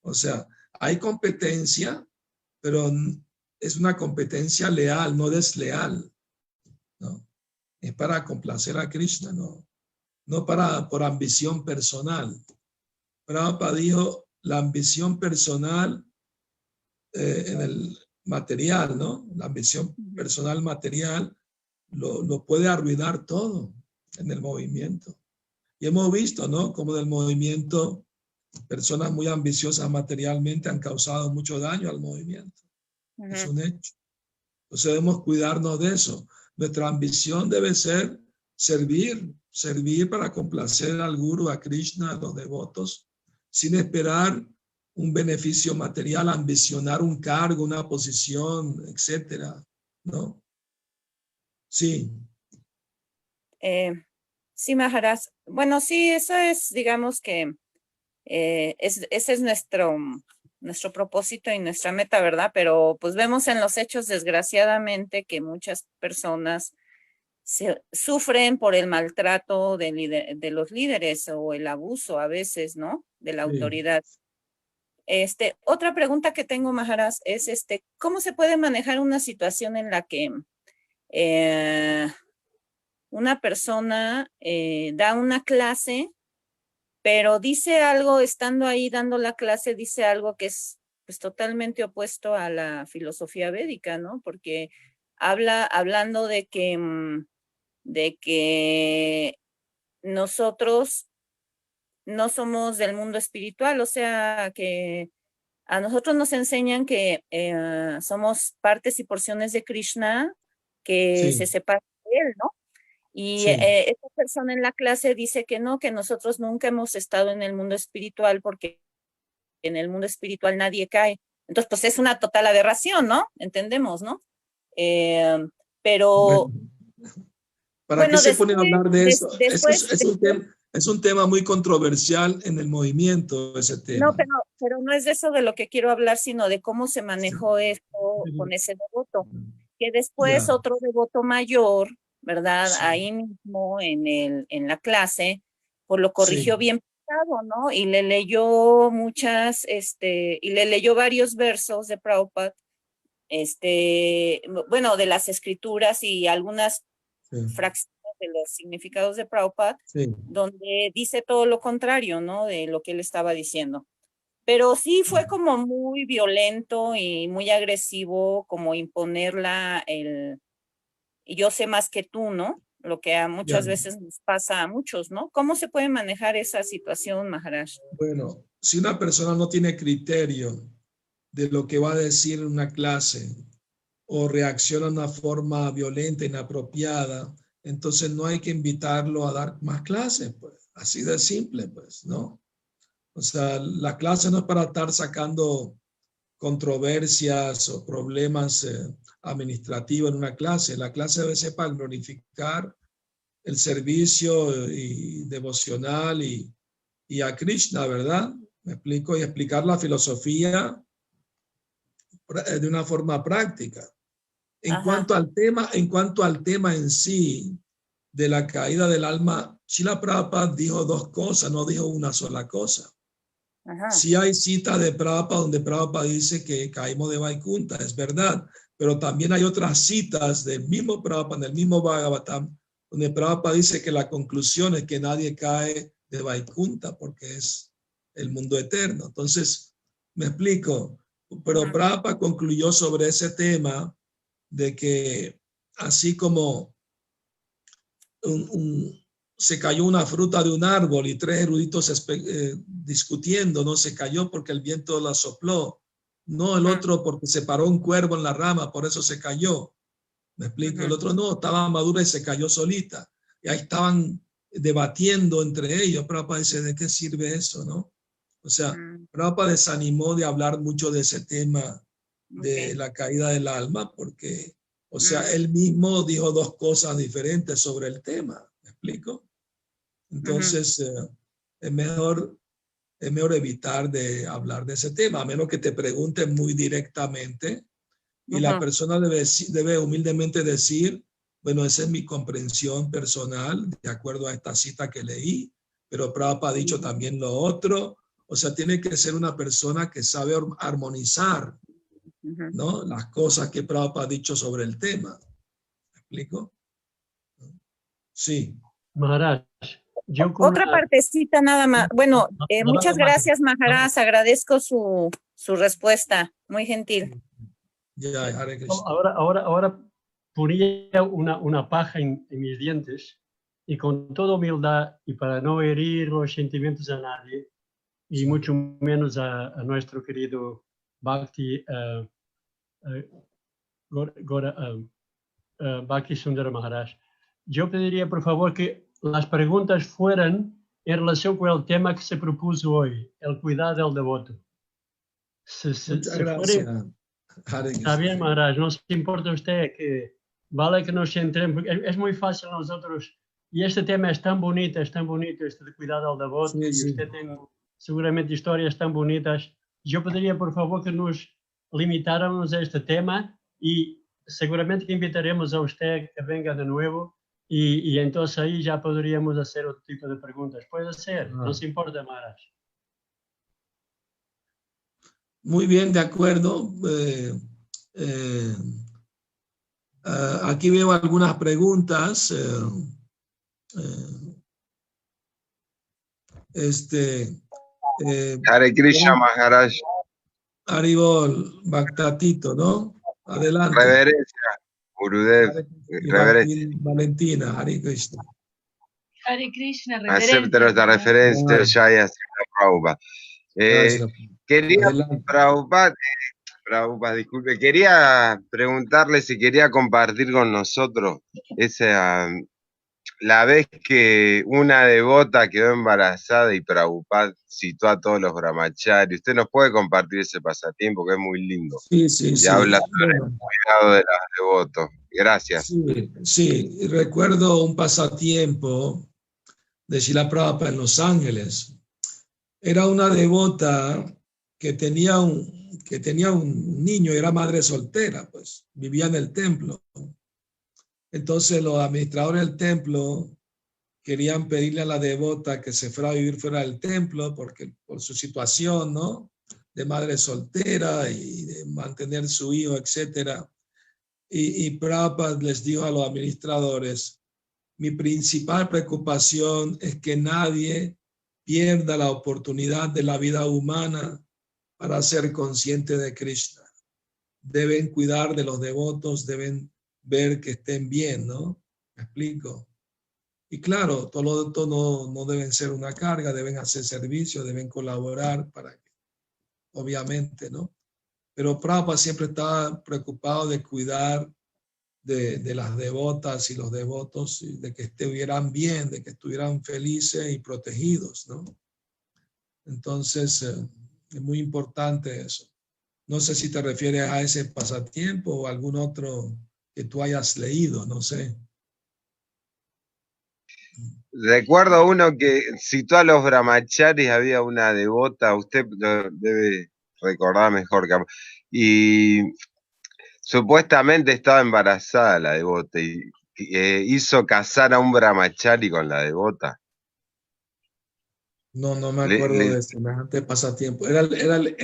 O sea, hay competencia, pero es una competencia leal, no desleal, ¿no? Es para complacer a Krishna, ¿no? No por ambición personal. Prabhupada dijo, la ambición personal en el material, ¿no? La ambición personal material lo puede arruinar todo en el movimiento. Y hemos visto, ¿no? Como del movimiento, personas muy ambiciosas materialmente han causado mucho daño al movimiento. Es un hecho. Entonces debemos cuidarnos de eso. Nuestra ambición debe ser servir para complacer al Guru, a Krishna, a los devotos, sin esperar un beneficio material, ambicionar un cargo, una posición, etcétera, ¿no? Sí. Sí, Maharaj. Bueno, sí, eso es, digamos que ese es nuestro propósito y nuestra meta, ¿verdad? Pero pues vemos en los hechos, desgraciadamente, que muchas personas sufren por el maltrato de los líderes o el abuso a veces, ¿no? De la autoridad. Otra pregunta que tengo, Maharaj, es ¿cómo se puede manejar una situación en la que una persona da una clase, pero dice algo, estando ahí dando la clase, dice algo que es pues totalmente opuesto a la filosofía védica, ¿no? Porque hablando de que nosotros no somos del mundo espiritual, o sea, que a nosotros nos enseñan que somos partes y porciones de Krishna que se separan de él, ¿no? Y esta persona en la clase dice que no, que nosotros nunca hemos estado en el mundo espiritual porque en el mundo espiritual nadie cae. Entonces, pues es una total aberración, ¿no? Entendemos, ¿no? Pero... ¿Para qué se ponen a hablar de eso? Es un tema muy controversial en el movimiento, ese tema. No, pero no es de eso de lo que quiero hablar, sino de cómo se manejó esto con ese devoto. Que después otro devoto mayor, ¿verdad? Ahí mismo en la clase, pues lo corrigió bien pasado, ¿no? Y le leyó y le leyó varios versos de Prabhupada, bueno, de las escrituras y algunas fracciones de los significados de Prabhupada, donde dice todo lo contrario, ¿no? De lo que él estaba diciendo. Pero sí fue como muy violento y muy agresivo, como imponerla yo sé más que tú, ¿no? Lo que muchas veces nos pasa a muchos, ¿no? ¿Cómo se puede manejar esa situación, Maharaj? Bueno, si una persona no tiene criterio de lo que va a decir en una clase o reacciona de una forma violenta, inapropiada, entonces no hay que invitarlo a dar más clases, pues. Así de simple, pues, ¿no? O sea, la clase no es para estar sacando controversias o problemas administrativos en una clase. La clase debe ser para glorificar el servicio y devocional y a Krishna, ¿verdad? Me explico, y explicar la filosofía de una forma práctica. En cuanto al tema en sí de la caída del alma, Srila Prabhupada dijo dos cosas, no dijo una sola cosa. Sí hay citas de Prabhupada donde Prabhupada dice que caímos de Vaikunta, es verdad, pero también hay otras citas del mismo Prabhupada, del mismo Bhagavatam, donde Prabhupada dice que la conclusión es que nadie cae de Vaikunta porque es el mundo eterno. Entonces, me explico, pero Prabhupada concluyó sobre ese tema de que así como se cayó una fruta de un árbol y tres eruditos discutiendo, no se cayó porque el viento la sopló, no el otro porque se paró un cuervo en la rama, por eso se cayó. ¿Me explico? El otro no, estaba madura y se cayó solita. Y ahí estaban debatiendo entre ellos. Prabhupada dice, ¿de qué sirve eso, no? O sea, Prabhupada desanimó de hablar mucho de ese tema de la caída del alma porque, o sea, él mismo dijo dos cosas diferentes sobre el tema. ¿Me explico? Entonces, es mejor evitar de hablar de ese tema, a menos que te pregunten muy directamente y la persona debe humildemente decir, bueno, esa es mi comprensión personal de acuerdo a esta cita que leí, pero Prabhupada ha dicho también lo otro. O sea, tiene que ser una persona que sabe armonizar, ¿no? Las cosas que Prabhupada ha dicho sobre el tema. ¿Me explico? Sí. Maharaj, otra partecita nada más. Bueno, muchas gracias, Maharaj. Agradezco su respuesta. Muy gentil. Ahora ponía una paja en mis dientes y con toda humildad y para no herir los sentimientos a nadie y mucho menos a nuestro querido Bhakti Bhakti Sundara Maharaj. Yo pediría por favor que las preguntas fueran en relación con el tema que se propuso hoy, el cuidado del devoto. Muchas gracias. Está bien, Maharaj, no se importa usted que vale que nos centremos, es muy fácil nosotros, y este tema es tan bonito, este de cuidado al devoto, y usted tiene seguramente historias tan bonitas. Yo pediría por favor que nos limitáramos a este tema y seguramente que invitaremos a usted que venga de nuevo y entonces ahí ya podríamos hacer otro tipo de preguntas. Puede ser, no se importa, Maharaj. Muy bien, de acuerdo. Aquí veo algunas preguntas. Hare Krishna, Maharaj. Haribol, Bhaktatito, ¿no? Adelante. Reverencia, Gurudev. Reverencia. Valentina, Hare Krishna. Hare Krishna, reverencia. Acepte nuestra referencia, Jaya Prabhupada. Quería, Prabhupada, disculpe, quería preguntarle si quería compartir con nosotros la vez que una devota quedó embarazada y Prabhupada citó a todos los brahmacharis. Usted nos puede compartir ese pasatiempo que es muy lindo. Sí. Habla sobre el cuidado de los devotos. Gracias. Sí, recuerdo un pasatiempo de Srila Prabhupada en Los Ángeles. Era una devota que tenía un niño, era madre soltera, pues vivía en el templo. Entonces los administradores del templo querían pedirle a la devota que se fuera a vivir fuera del templo porque por su situación, ¿no? De madre soltera y de mantener su hijo, etc. Y Prabhupada les dijo a los administradores, mi principal preocupación es que nadie pierda la oportunidad de la vida humana para ser consciente de Krishna. Deben cuidar de los devotos, deben ver que estén bien, ¿no? ¿Me explico? Y claro, todos los devotos no deben ser una carga, deben hacer servicio, deben colaborar para que, obviamente, ¿no? pero Prabhupada siempre estaba preocupado de cuidar de las devotas y los devotos, y de que estuvieran bien, de que estuvieran felices y protegidos, ¿no? Entonces, es muy importante eso. No sé si te refieres a ese pasatiempo o algún otro que tú hayas leído, no sé. Recuerdo uno que citó a los brahmacharis, había una devota, usted lo debe recordar mejor, y supuestamente estaba embarazada la devota y hizo casar a un brahmachari con la devota. No me acuerdo de semejante pasatiempo. ¿Él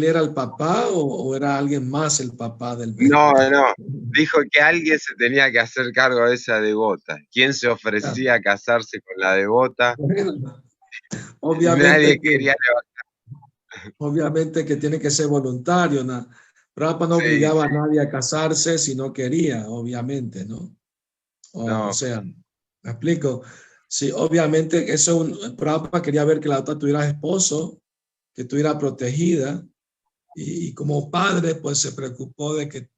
era el papá o era alguien más el papá del bebé? No, dijo que alguien se tenía que hacer cargo de esa devota. ¿Quién se ofrecía a casarse con la devota? Bueno, Y nadie quería obviamente que tiene que ser voluntario. Prabhupada no obligaba a nadie a casarse si no quería, obviamente, ¿no? O sea, ¿me explico? Sí, obviamente Prabhupada quería ver que la otra tuviera esposo, que estuviera protegida, y como padre, pues se preocupó de que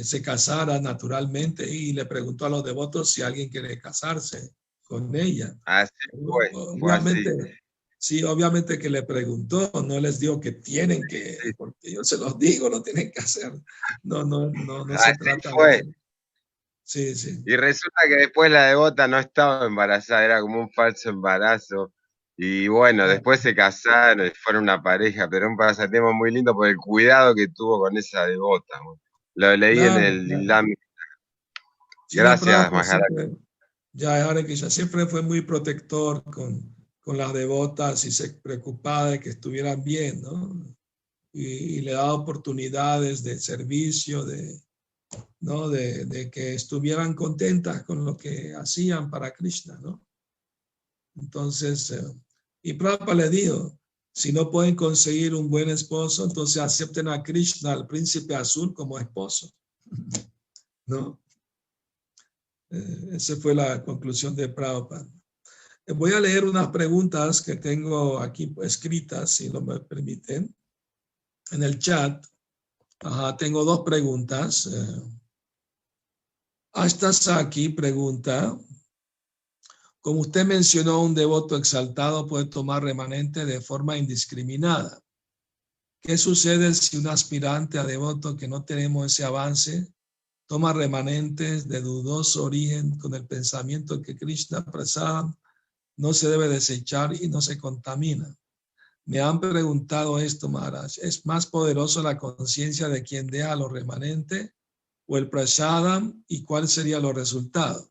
se casara naturalmente y le preguntó a los devotos si alguien quiere casarse con ella. Así fue, Obviamente, fue así. sí, obviamente que le preguntó, no les dijo que tienen que, porque yo se los digo, lo tienen que hacer. No se trata de eso. Sí, sí. Y resulta que después la devota no estaba embarazada, era como un falso embarazo. Y bueno, después se casaron y fueron una pareja, pero un pasatiempo muy lindo por el cuidado que tuvo con esa devota. Lo leí en el Islam. Gracias, Maharaj. Ya Hare Krishna siempre fue muy protector con las devotas y se preocupaba de que estuvieran bien, ¿no? Y le daba oportunidades de servicio, ¿no? De que estuvieran contentas con lo que hacían para Krishna, ¿no? Entonces, y Prabhupada le dijo, si no pueden conseguir un buen esposo, entonces acepten a Krishna, al príncipe azul, como esposo, ¿no? Esa fue la conclusión de Prabhupada. Voy a leer unas preguntas que tengo aquí escritas, si no me permiten, en el chat. Tengo dos preguntas. Hasta Saki pregunta, como usted mencionó, un devoto exaltado puede tomar remanente de forma indiscriminada. ¿Qué sucede si un aspirante a devoto que no tenemos ese avance toma remanentes de dudoso origen con el pensamiento que Krishna Prasad no se debe desechar y no se contamina? Me han preguntado esto, Maharaj. ¿Es más poderoso la conciencia de quien deja los remanentes o el prasadam, y cuáles serían los resultados?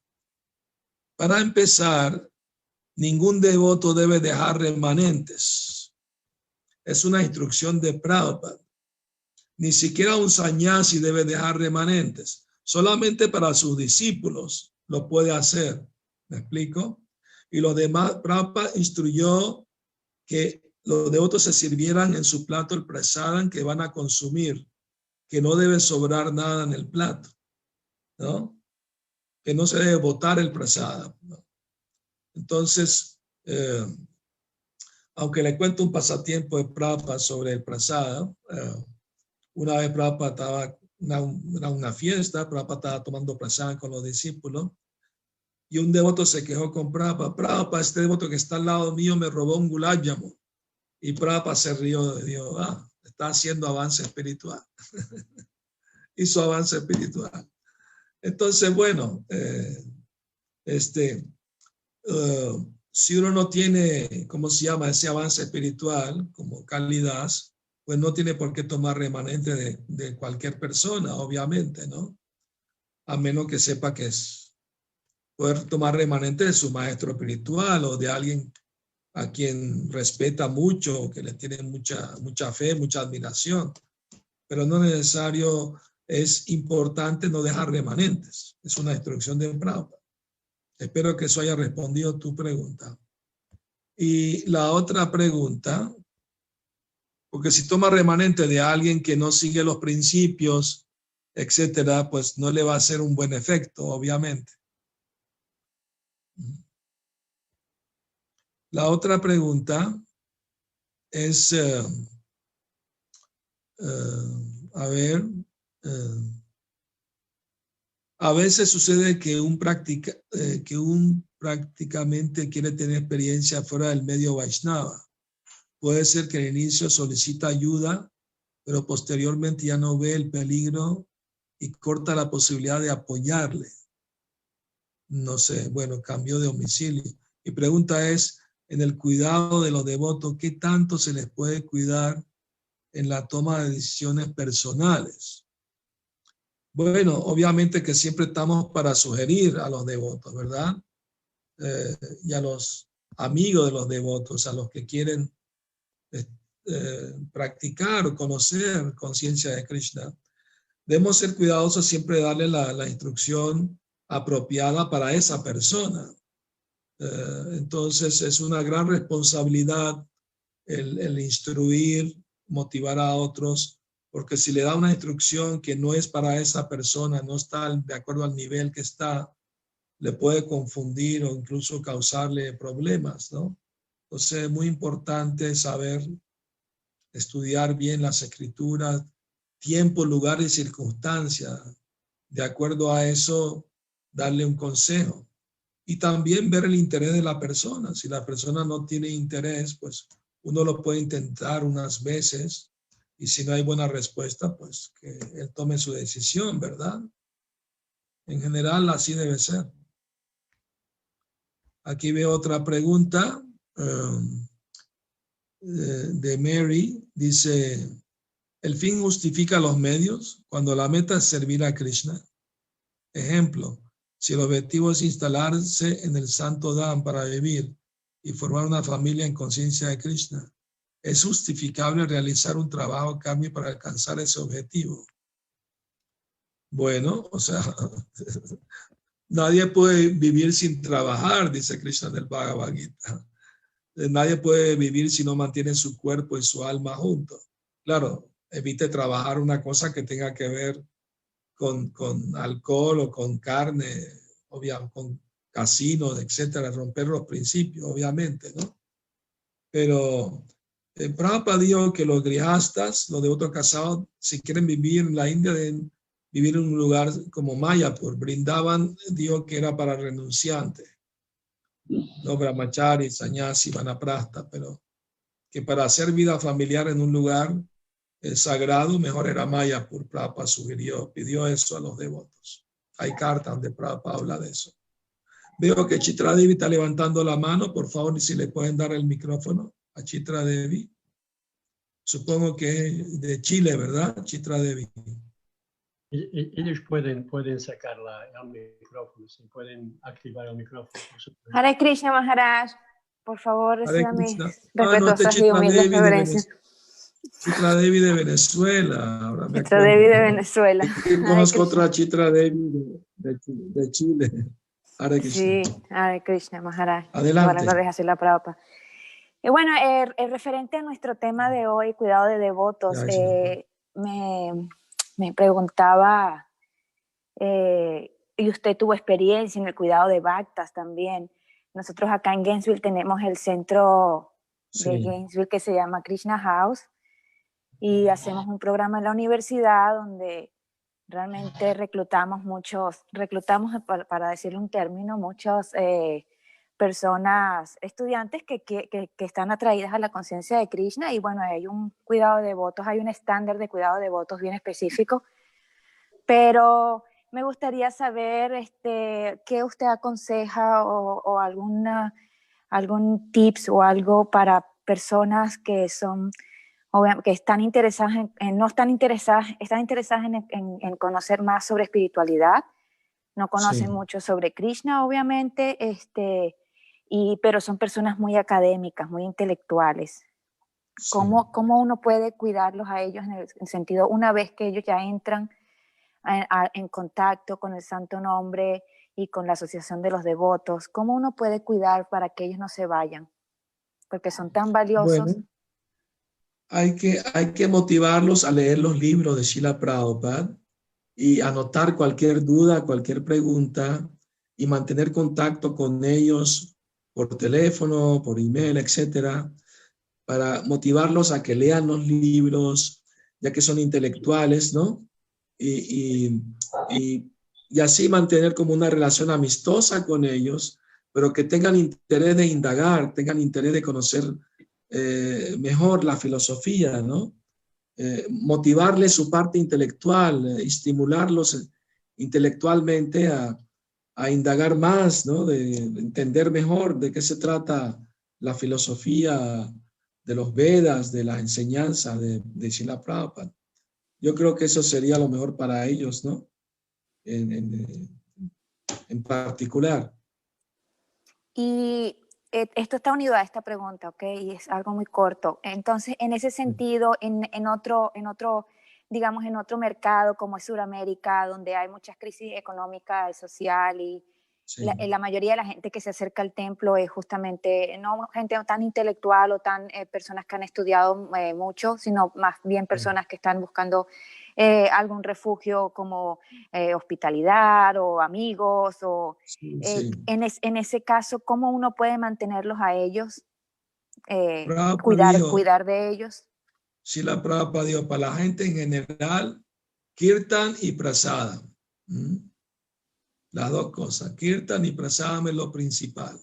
Para empezar, ningún devoto debe dejar remanentes. Es una instrucción de Prabhupada. Ni siquiera un sannyasi debe dejar remanentes. Solamente para sus discípulos lo puede hacer. ¿Me explico? Y los demás, Prabhupada instruyó que los devotos se sirvieran en su plato el prasadam que van a consumir, que no debe sobrar nada en el plato, ¿no? Que no se debe botar el prasadam, ¿no? Entonces, aunque le cuento un pasatiempo de Prabhupada sobre el prasadam, una vez Prabhupada estaba, era una fiesta, Prabhupada estaba tomando prasadam con los discípulos, y un devoto se quejó con Prabhupada. Prabhupada, este devoto que está al lado mío me robó un gulab jamun. Y Prabhupada se rió y dijo, está haciendo avance espiritual. Hizo avance espiritual. Entonces, bueno, si uno no tiene, ¿cómo se llama?, ese avance espiritual como calidad, pues no tiene por qué tomar remanente de cualquier persona, obviamente, ¿no? A menos que sepa que es poder tomar remanente de su maestro espiritual o de alguien a quien respeta mucho, que le tiene mucha fe, mucha admiración. Pero no es necesario, es importante no dejar remanentes. Es una instrucción de Prabhupada. Espero que eso haya respondido tu pregunta. Y la otra pregunta, porque si toma remanente de alguien que no sigue los principios, etcétera, pues no le va a hacer un buen efecto, obviamente. La otra pregunta es, a ver, a veces sucede que un prácticamente quiere tener experiencia fuera del medio Vaishnava. Puede ser que al inicio solicita ayuda, pero posteriormente ya no ve el peligro y corta la posibilidad de apoyarle. No sé, bueno, cambió de domicilio. Mi pregunta es, en el cuidado de los devotos, ¿qué tanto se les puede cuidar en la toma de decisiones personales? Bueno, obviamente que siempre estamos para sugerir a los devotos, ¿verdad? Y a los amigos de los devotos, a los que quieren practicar o conocer conciencia de Krishna. Debemos ser cuidadosos siempre de darle la instrucción apropiada para esa persona. Entonces es una gran responsabilidad el instruir, motivar a otros, porque si le da una instrucción que no es para esa persona, no está de acuerdo al nivel que está, le puede confundir o incluso causarle problemas, ¿no? Entonces es muy importante saber estudiar bien las escrituras, tiempo, lugar y circunstancia. De acuerdo a eso, darle un consejo. Y también ver el interés de la persona. Si la persona no tiene interés, pues uno lo puede intentar unas veces y si no hay buena respuesta, pues que él tome su decisión, ¿verdad? En general, así debe ser. Aquí veo otra pregunta de Mary. Dice, ¿el fin justifica los medios cuando la meta es servir a Krishna? Ejemplo, si el objetivo es instalarse en el Santo Dham para vivir y formar una familia en conciencia de Krishna, ¿es justificable realizar un trabajo karmi para alcanzar ese objetivo? Bueno, o sea, nadie puede vivir sin trabajar, dice Krishna en el Bhagavad Gita. Nadie puede vivir si no mantiene su cuerpo y su alma juntos. Claro, evite trabajar una cosa que tenga que ver con alcohol o con carne, obviamente, con casinos, etcétera, romper los principios, obviamente, ¿no? Pero Prabhupada dijo que los grihastas, los devotos casados, si quieren vivir en la India, deben vivir en un lugar como Mayapur. Brindaban, dijo que era para renunciantes, no brahmachari, sannyasi, vanaprastha, pero que para hacer vida familiar en un lugar sagrado, mejor era Mayapur. Prabhupada pidió eso a los devotos. Hay cartas donde Prabhupada habla de eso. Veo que Chitra Devi está levantando la mano. Por favor, si le pueden dar el micrófono a Chitra Devi. Supongo que es de Chile, ¿verdad? Chitra Devi. Ellos pueden sacar el micrófono, si pueden activar el micrófono. Hare Krishna Maharaj, por favor, reciba mis respetuosas y humildes reverencias. Chitra Devi de Venezuela. Ahora me Chitra Devi de Venezuela. Conozco otra Chitra Devi de Chile. Hare Krishna. Sí, Hare Krishna Maharaj. Adelante. Buenas tardes, así la Prabhupada. Y bueno, referente a nuestro tema de hoy, cuidado de devotos, me preguntaba, y usted tuvo experiencia en el cuidado de bhaktas también. Nosotros acá en Gainesville tenemos el centro de Gainesville que se llama Krishna House y hacemos un programa en la universidad donde realmente reclutamos, para decirle un término, muchas personas, estudiantes que están atraídas a la conciencia de Krishna y bueno, hay un cuidado de devotos, hay un estándar de cuidado de devotos bien específico, pero me gustaría saber qué usted aconseja o algún tips o algo para personas que están interesadas están interesadas en conocer más sobre espiritualidad, no conocen mucho sobre Krishna, obviamente, pero son personas muy académicas, muy intelectuales. ¿Cómo uno puede cuidarlos a ellos en el sentido, una vez que ellos ya entran en contacto con el santo nombre y con la asociación de los devotos, cómo uno puede cuidar para que ellos no se vayan? Porque son tan valiosos. Bueno, hay que motivarlos a leer los libros de Srila Prabhupada y anotar cualquier duda, cualquier pregunta y mantener contacto con ellos por teléfono, por email, etcétera, para motivarlos a que lean los libros, ya que son intelectuales, ¿no? Y así mantener como una relación amistosa con ellos, pero que tengan interés de indagar, tengan interés de conocer mejor la filosofía, ¿no? Motivarles su parte intelectual, estimularlos intelectualmente a indagar más, ¿no? De entender mejor de qué se trata la filosofía de los Vedas, de las enseñanzas de Srila Prabhupada. Yo creo que eso sería lo mejor para ellos, ¿no? En particular. Y esto está unido a esta pregunta, ¿ok? Y es algo muy corto. Entonces, en ese sentido, en otro, digamos, en otro mercado como es Sudamérica, donde hay muchas crisis económica y social y Sí. la mayoría de la gente que se acerca al templo es justamente no gente tan intelectual o tan personas que han estudiado mucho, sino más bien personas que están buscando algún refugio como hospitalidad o amigos o Sí. en ese caso, ¿cómo uno puede mantenerlos a ellos? Dijo, cuidar de ellos. Srila Prabhupada dijo, para la gente en general, Kirtan y Prasada. Las dos cosas, Kirtan y Prasadam es lo principal.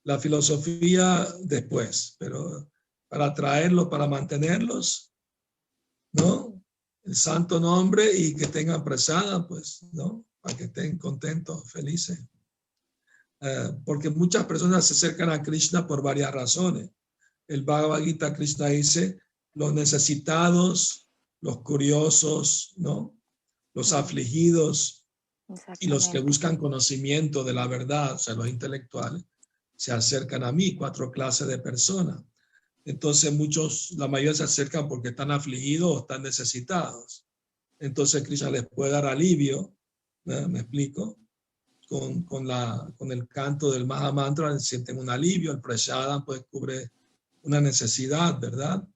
La filosofía después, pero para traerlos, para mantenerlos, ¿no? El santo nombre y que tengan Prasadam, pues, ¿no? Para que estén contentos, felices. Porque muchas personas se acercan a Krishna por varias razones. El Bhagavad Gita, Krishna dice, los necesitados, los curiosos, ¿no? Los afligidos, y los que buscan conocimiento de la verdad, o sea, los intelectuales, se acercan a mí, 4 clases de personas. Entonces la mayoría se acercan porque están afligidos o están necesitados. Entonces Krishna les puede dar alivio, ¿me explico? Con el canto del Mahamantra sienten un alivio, el Prasadam pues cubre una necesidad, ¿verdad?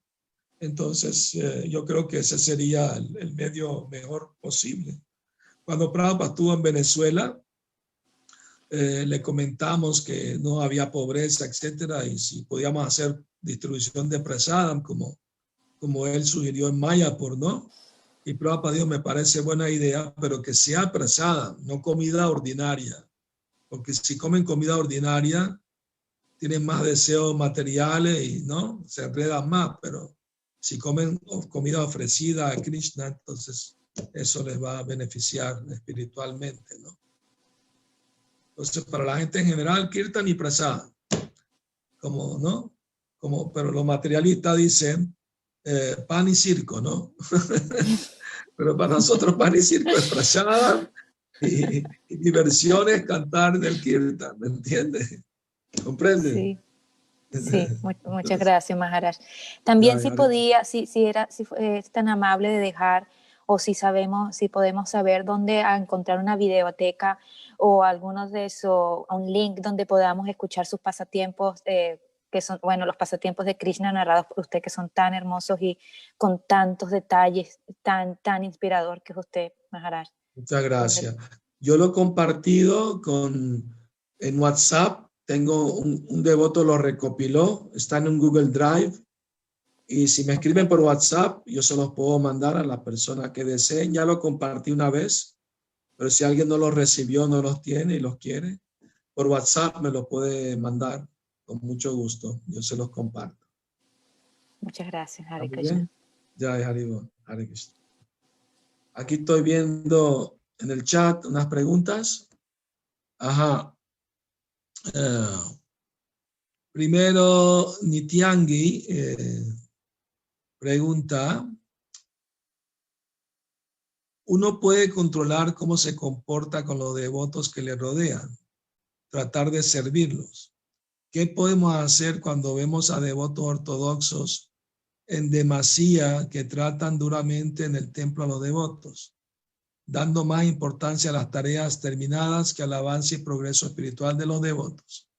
Entonces yo creo que ese sería el medio mejor posible. Cuando Prabhupada estuvo en Venezuela, le comentamos que no había pobreza, etcétera, y si podíamos hacer distribución de prasadam, como él sugirió en Mayapur, ¿no? Y Prabhupada dijo, me parece buena idea, pero que sea prasadam, no comida ordinaria, porque si comen comida ordinaria, tienen más deseos materiales y, ¿no? Se enredan más, pero si comen comida ofrecida a Krishna, entonces eso les va a beneficiar espiritualmente, ¿no? Entonces, para la gente en general, Kirtan y Prasadam, ¿no? Pero los materialistas dicen pan y circo, ¿no? Pero para nosotros pan y circo es Prasadam y diversiones cantar del Kirtan, ¿me entiendes? ¿Comprende? Sí. Sí, muchas gracias, Maharaj. También si podía, si es tan amable de dejar, o si podemos saber dónde encontrar una videoteca o algunos de esos, un link donde podamos escuchar sus pasatiempos, que son, bueno, los pasatiempos de Krishna narrados por usted, que son tan hermosos y con tantos detalles, tan inspirador que es usted, Maharaj. Muchas gracias. Yo lo he compartido en WhatsApp. Tengo un devoto, lo recopiló, está en un Google Drive. Y si me escriben por WhatsApp, yo se los puedo mandar a la persona que deseen. Ya lo compartí una vez, pero si alguien no los recibió, no los tiene y los quiere, por WhatsApp me los puede mandar con mucho gusto. Yo se los comparto. Muchas gracias, Hare Krishna. Ya es Hare Krishna. Aquí estoy viendo en el chat unas preguntas. Ajá. Primero, Nityangi pregunta, ¿uno puede controlar cómo se comporta con los devotos que le rodean? Tratar de servirlos. ¿Qué podemos hacer cuando vemos a devotos ortodoxos en demasía que tratan duramente en el templo a los devotos, dando más importancia a las tareas terminadas que al avance y progreso espiritual de los devotos?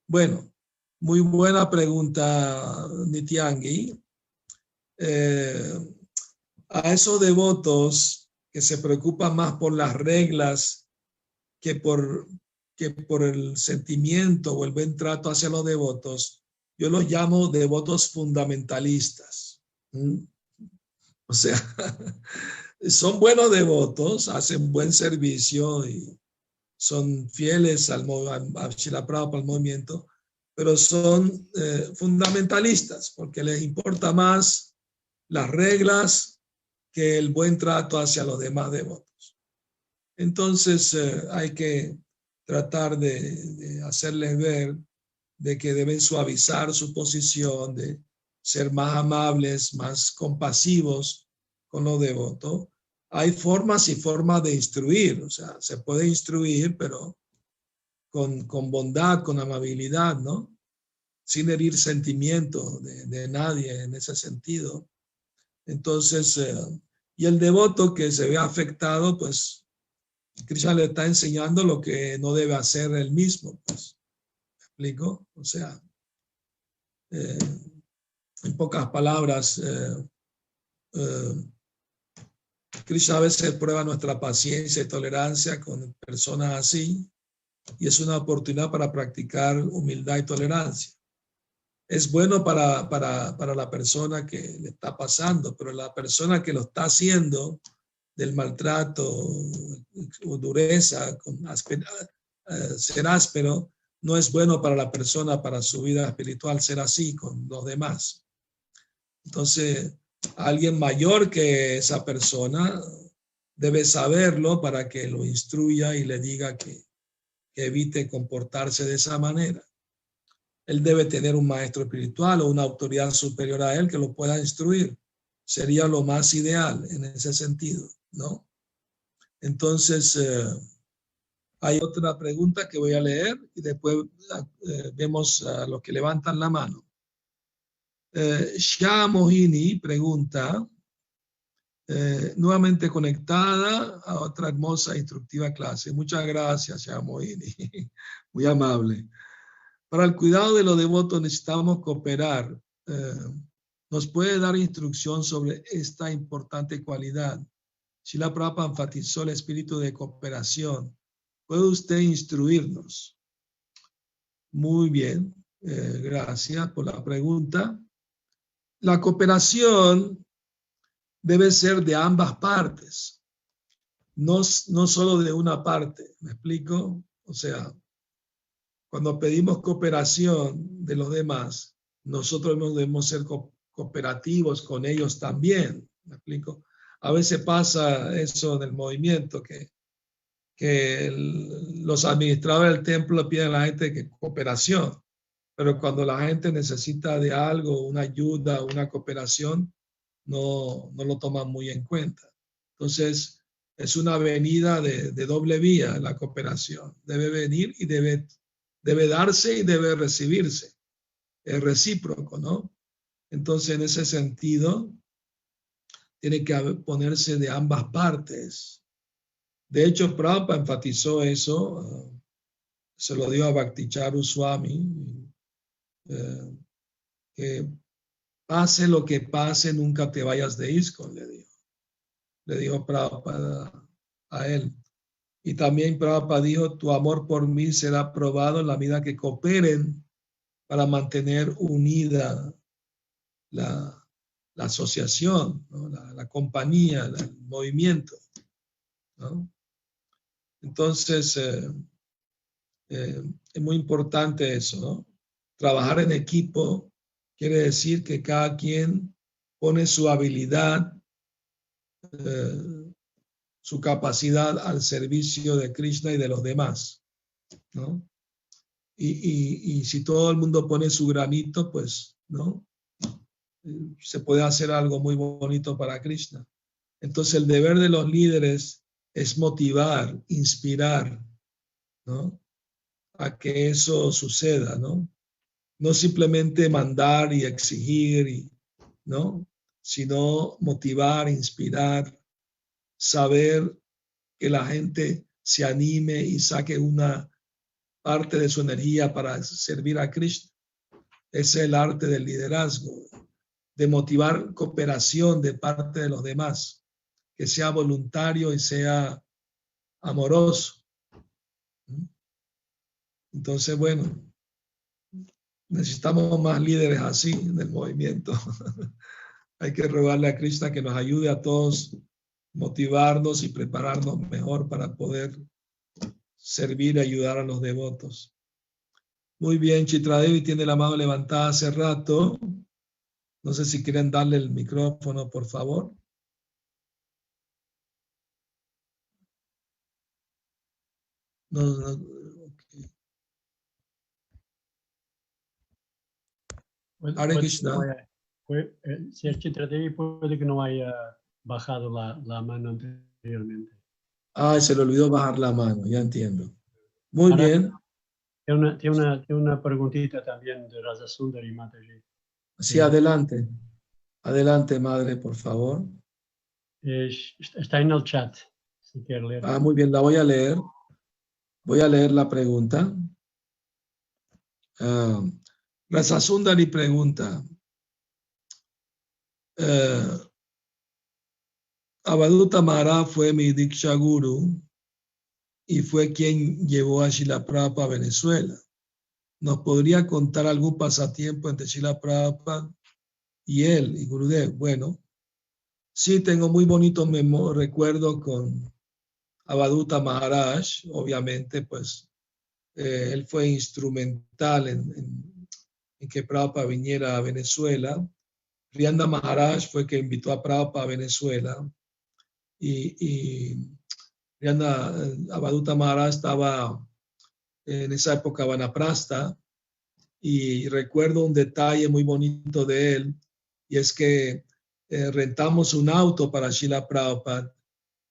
Bueno, muy buena pregunta, Nityangi. A esos devotos que se preocupan más por las reglas que por el sentimiento o el buen trato hacia los devotos, yo los llamo devotos fundamentalistas. O sea, son buenos devotos, hacen buen servicio y son fieles a Srila Prabhupada, al movimiento, pero son fundamentalistas porque les importa más las reglas que el buen trato hacia los demás devotos. Entonces hay que tratar de hacerles ver de que deben suavizar su posición, de ser más amables, más compasivos con los devotos. Hay formas y formas de instruir, o sea, se puede instruir, pero con bondad, con amabilidad, ¿no? Sin herir sentimientos de nadie en ese sentido. Entonces, y el devoto que se ve afectado, pues Krishna le está enseñando lo que no debe hacer él mismo, pues. ¿Me explico? O sea, en pocas palabras, Krishna a veces prueba nuestra paciencia y tolerancia con personas así, y es una oportunidad para practicar humildad y tolerancia. Es bueno para la persona que le está pasando, pero la persona que lo está haciendo del maltrato o dureza, ser áspero, no es bueno para la persona, para su vida espiritual, ser así con los demás. Entonces, alguien mayor que esa persona debe saberlo para que lo instruya y le diga que evite comportarse de esa manera. Él debe tener un maestro espiritual o una autoridad superior a él que lo pueda instruir. Sería lo más ideal en ese sentido, ¿no? Entonces, hay otra pregunta que voy a leer y después vemos a los que levantan la mano. Shya Mohini pregunta, nuevamente conectada a otra hermosa e instructiva clase. Muchas gracias, Shya Mohini. Muy amable. Para el cuidado de los devotos necesitamos cooperar. ¿Nos puede dar instrucción sobre esta importante cualidad? Srila Prabhupada enfatizó el espíritu de cooperación. ¿Puede usted instruirnos? Muy bien, gracias por la pregunta. La cooperación debe ser de ambas partes, no solo de una parte. ¿Me explico? O sea, cuando pedimos cooperación de los demás, nosotros debemos ser cooperativos con ellos también. ¿Me explico? A veces pasa eso en el movimiento, que los administradores del templo piden a la gente que cooperación, pero cuando la gente necesita de algo, una ayuda, una cooperación, no lo toman muy en cuenta. Entonces, es una avenida de doble vía la cooperación. Debe venir y debe darse y debe recibirse. Es recíproco, ¿no? Entonces, en ese sentido, tiene que ponerse de ambas partes. De hecho, Prabhupada enfatizó eso, se lo dio a Bhakticharu Swami, que pase lo que pase, nunca te vayas de ISKCON, le dijo Prabhupada a él. Y también Prabhupada dijo, tu amor por mí será probado en la medida que cooperen para mantener unida la asociación, ¿no? la compañía, el movimiento, ¿no? Entonces, es muy importante eso, ¿no? Trabajar en equipo quiere decir que cada quien pone su habilidad, su capacidad al servicio de Krishna y de los demás, ¿no? Y si todo el mundo pone su granito, pues, ¿no? Se puede hacer algo muy bonito para Krishna. Entonces, el deber de los líderes es motivar, inspirar, ¿no? A que eso suceda, ¿no? No simplemente mandar y exigir, ¿no? Sino motivar, inspirar, saber que la gente se anime y saque una parte de su energía para servir a Krishna. Es el arte del liderazgo, de motivar cooperación de parte de los demás, que sea voluntario y sea amoroso. Entonces, bueno, necesitamos más líderes así en el movimiento. Hay que rogarle a Krishna que nos ayude a todos, motivarnos y prepararnos mejor para poder servir y ayudar a los devotos. Muy bien, Chitradevi tiene la mano levantada hace rato. No sé si quieren darle el micrófono, por favor. No, okay. Hare Krishna. Si es Chitradevi, puede que no haya bajado la mano anteriormente. Ah, se le olvidó bajar la mano, ya entiendo. Muy Ahora, bien. Tiene una preguntita también de Raja Sundari Mataji. Sí, adelante. Adelante, madre, por favor. Está en el chat, si quiere leer. Ah, muy bien, la voy a leer. Voy a leer la pregunta. Raja Sundari pregunta. Avadhuta Maharaj fue mi Diksha Guru y fue quien llevó a Srila Prabhupada a Venezuela. ¿Nos podría contar algún pasatiempo entre Srila Prabhupada y él y Gurudev? Bueno, sí, tengo muy bonitos recuerdos con Avadhuta Maharaj. Obviamente, pues, él fue instrumental en que Prabhupada viniera a Venezuela. Rianda Maharaj fue que invitó a Prabhupada a Venezuela. Y Avadhuta Maharaj estaba en esa época vanaprasta, y recuerdo un detalle muy bonito de él, y es que rentamos un auto para Srila Prabhupada,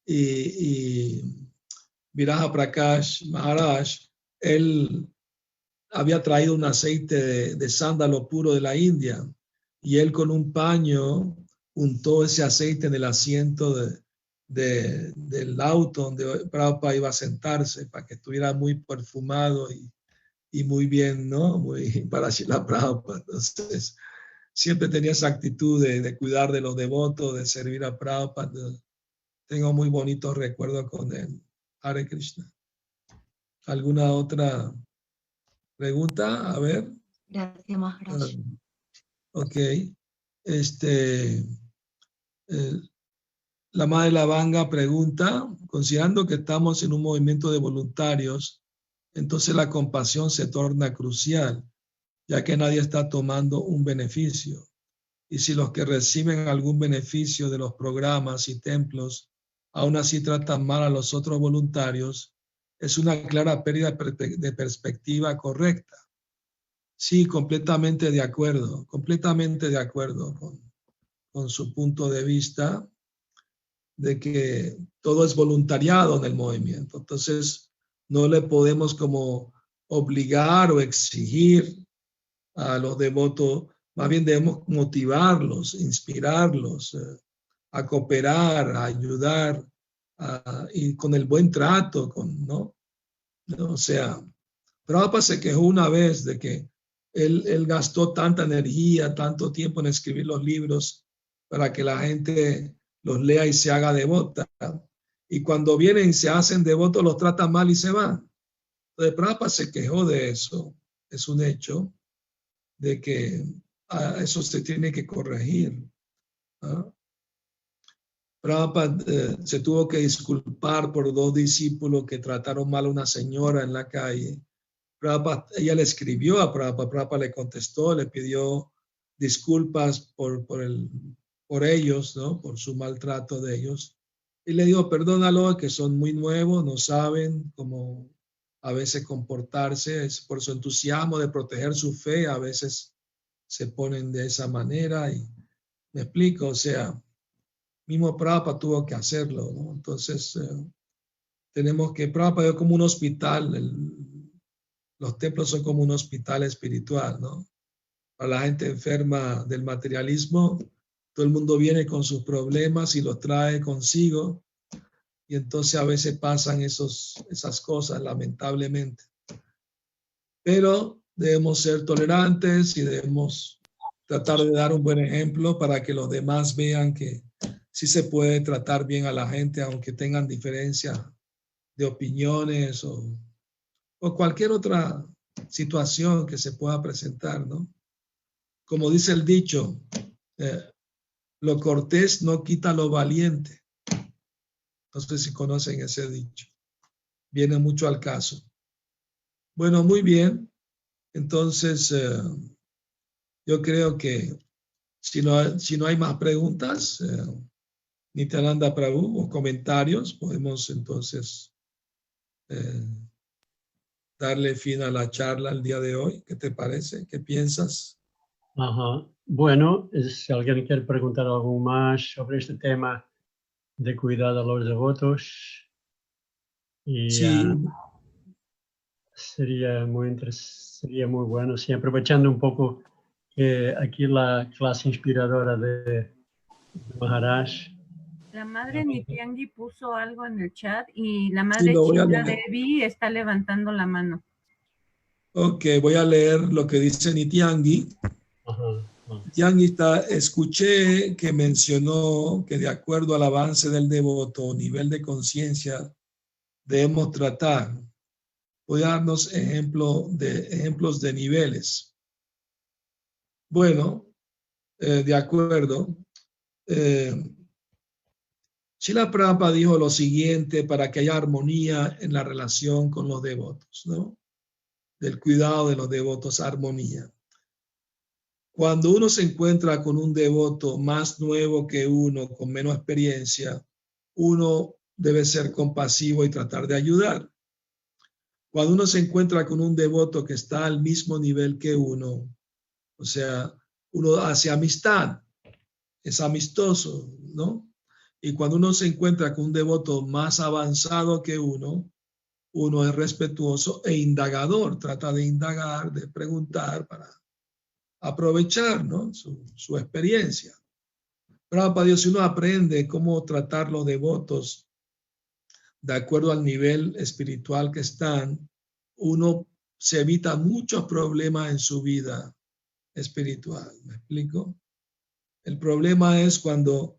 y Viraja Prakash Maharaj, él había traído un aceite de sándalo puro de la India, y él con un paño untó ese aceite en el asiento del auto donde Prabhupada iba a sentarse, para que estuviera muy perfumado y muy bien, ¿no? Muy para Srila Prabhupada. Entonces, siempre tenía esa actitud de cuidar de los devotos, de servir a Prabhupada. Tengo muy bonitos recuerdos con él. Hare Krishna. ¿Alguna otra pregunta? A ver. Gracias, Maharaj. Ok. La Madre Lavanga pregunta, considerando que estamos en un movimiento de voluntarios, entonces la compasión se torna crucial, ya que nadie está tomando un beneficio. Y si los que reciben algún beneficio de los programas y templos aún así tratan mal a los otros voluntarios, es una clara pérdida de perspectiva correcta. Sí, completamente de acuerdo con su punto de vista de que todo es voluntariado en el movimiento. Entonces, no le podemos como obligar o exigir a los devotos, más bien debemos motivarlos, inspirarlos a cooperar, a ayudar, y con el buen trato, ¿no? O sea, Prabhupada se quejó una vez de que él gastó tanta energía, tanto tiempo en escribir los libros para que la gente los lea y se haga devota. Y cuando vienen y se hacen devotos, los tratan mal y se van. Entonces, Prabhupada se quejó de eso. Es un hecho de que eso se tiene que corregir. Prabhupada se tuvo que disculpar por 2 discípulos que trataron mal a una señora en la calle. Prabhupada, ella le escribió a Prabhupada, Prabhupada le contestó, le pidió disculpas por ellos, ¿no? Por su maltrato de ellos. Y le dijo, perdónalo, que son muy nuevos, no saben cómo a veces comportarse, es por su entusiasmo de proteger su fe, a veces se ponen de esa manera. Y me explico, o sea, mismo Prabhupada tuvo que hacerlo, ¿no? Entonces, tenemos que, Prabhupada es como un hospital, los templos son como un hospital espiritual, ¿no? Para la gente enferma del materialismo, todo el mundo viene con sus problemas y los trae consigo, y entonces a veces pasan esas cosas, lamentablemente. Pero debemos ser tolerantes y debemos tratar de dar un buen ejemplo para que los demás vean que sí se puede tratar bien a la gente, aunque tengan diferencias de opiniones o cualquier otra situación que se pueda presentar, ¿no? Como dice el dicho, lo cortés no quita lo valiente. No sé si conocen ese dicho. Viene mucho al caso. Bueno, muy bien. Entonces, yo creo que si no hay más preguntas, Nityananda Prabhu, o comentarios, podemos entonces darle fin a la charla el día de hoy. ¿Qué te parece? ¿Qué piensas? Ajá. Bueno, si alguien quiere preguntar algo más sobre este tema de cuidado a los devotos, y, Sí. sería muy bueno, sí, aprovechando un poco que aquí la clase inspiradora de Maharaj. La madre Nityangi puso algo en el chat y la madre lo voy a Chitra leer. Devi está levantando la mano. Ok, voy a leer lo que dice Nityangi. Nityangi escuché que mencionó que de acuerdo al avance del devoto o nivel de conciencia debemos tratar. Voy a darnos ejemplos de niveles. Bueno, de acuerdo. Srila Prabhupada dijo lo siguiente para que haya armonía en la relación con los devotos, ¿no? Del cuidado de los devotos, armonía. Cuando uno se encuentra con un devoto más nuevo que uno, con menos experiencia, uno debe ser compasivo y tratar de ayudar. Cuando uno se encuentra con un devoto que está al mismo nivel que uno, o sea, uno hace amistad, es amistoso, ¿no? Y cuando uno se encuentra con un devoto más avanzado que uno es respetuoso e indagador, trata de indagar, de preguntar para aprovechar, ¿no? su experiencia. Prabhupada Dios, si uno aprende cómo tratar los devotos de acuerdo al nivel espiritual que están, uno se evita muchos problemas en su vida espiritual. ¿Me explico? El problema es cuando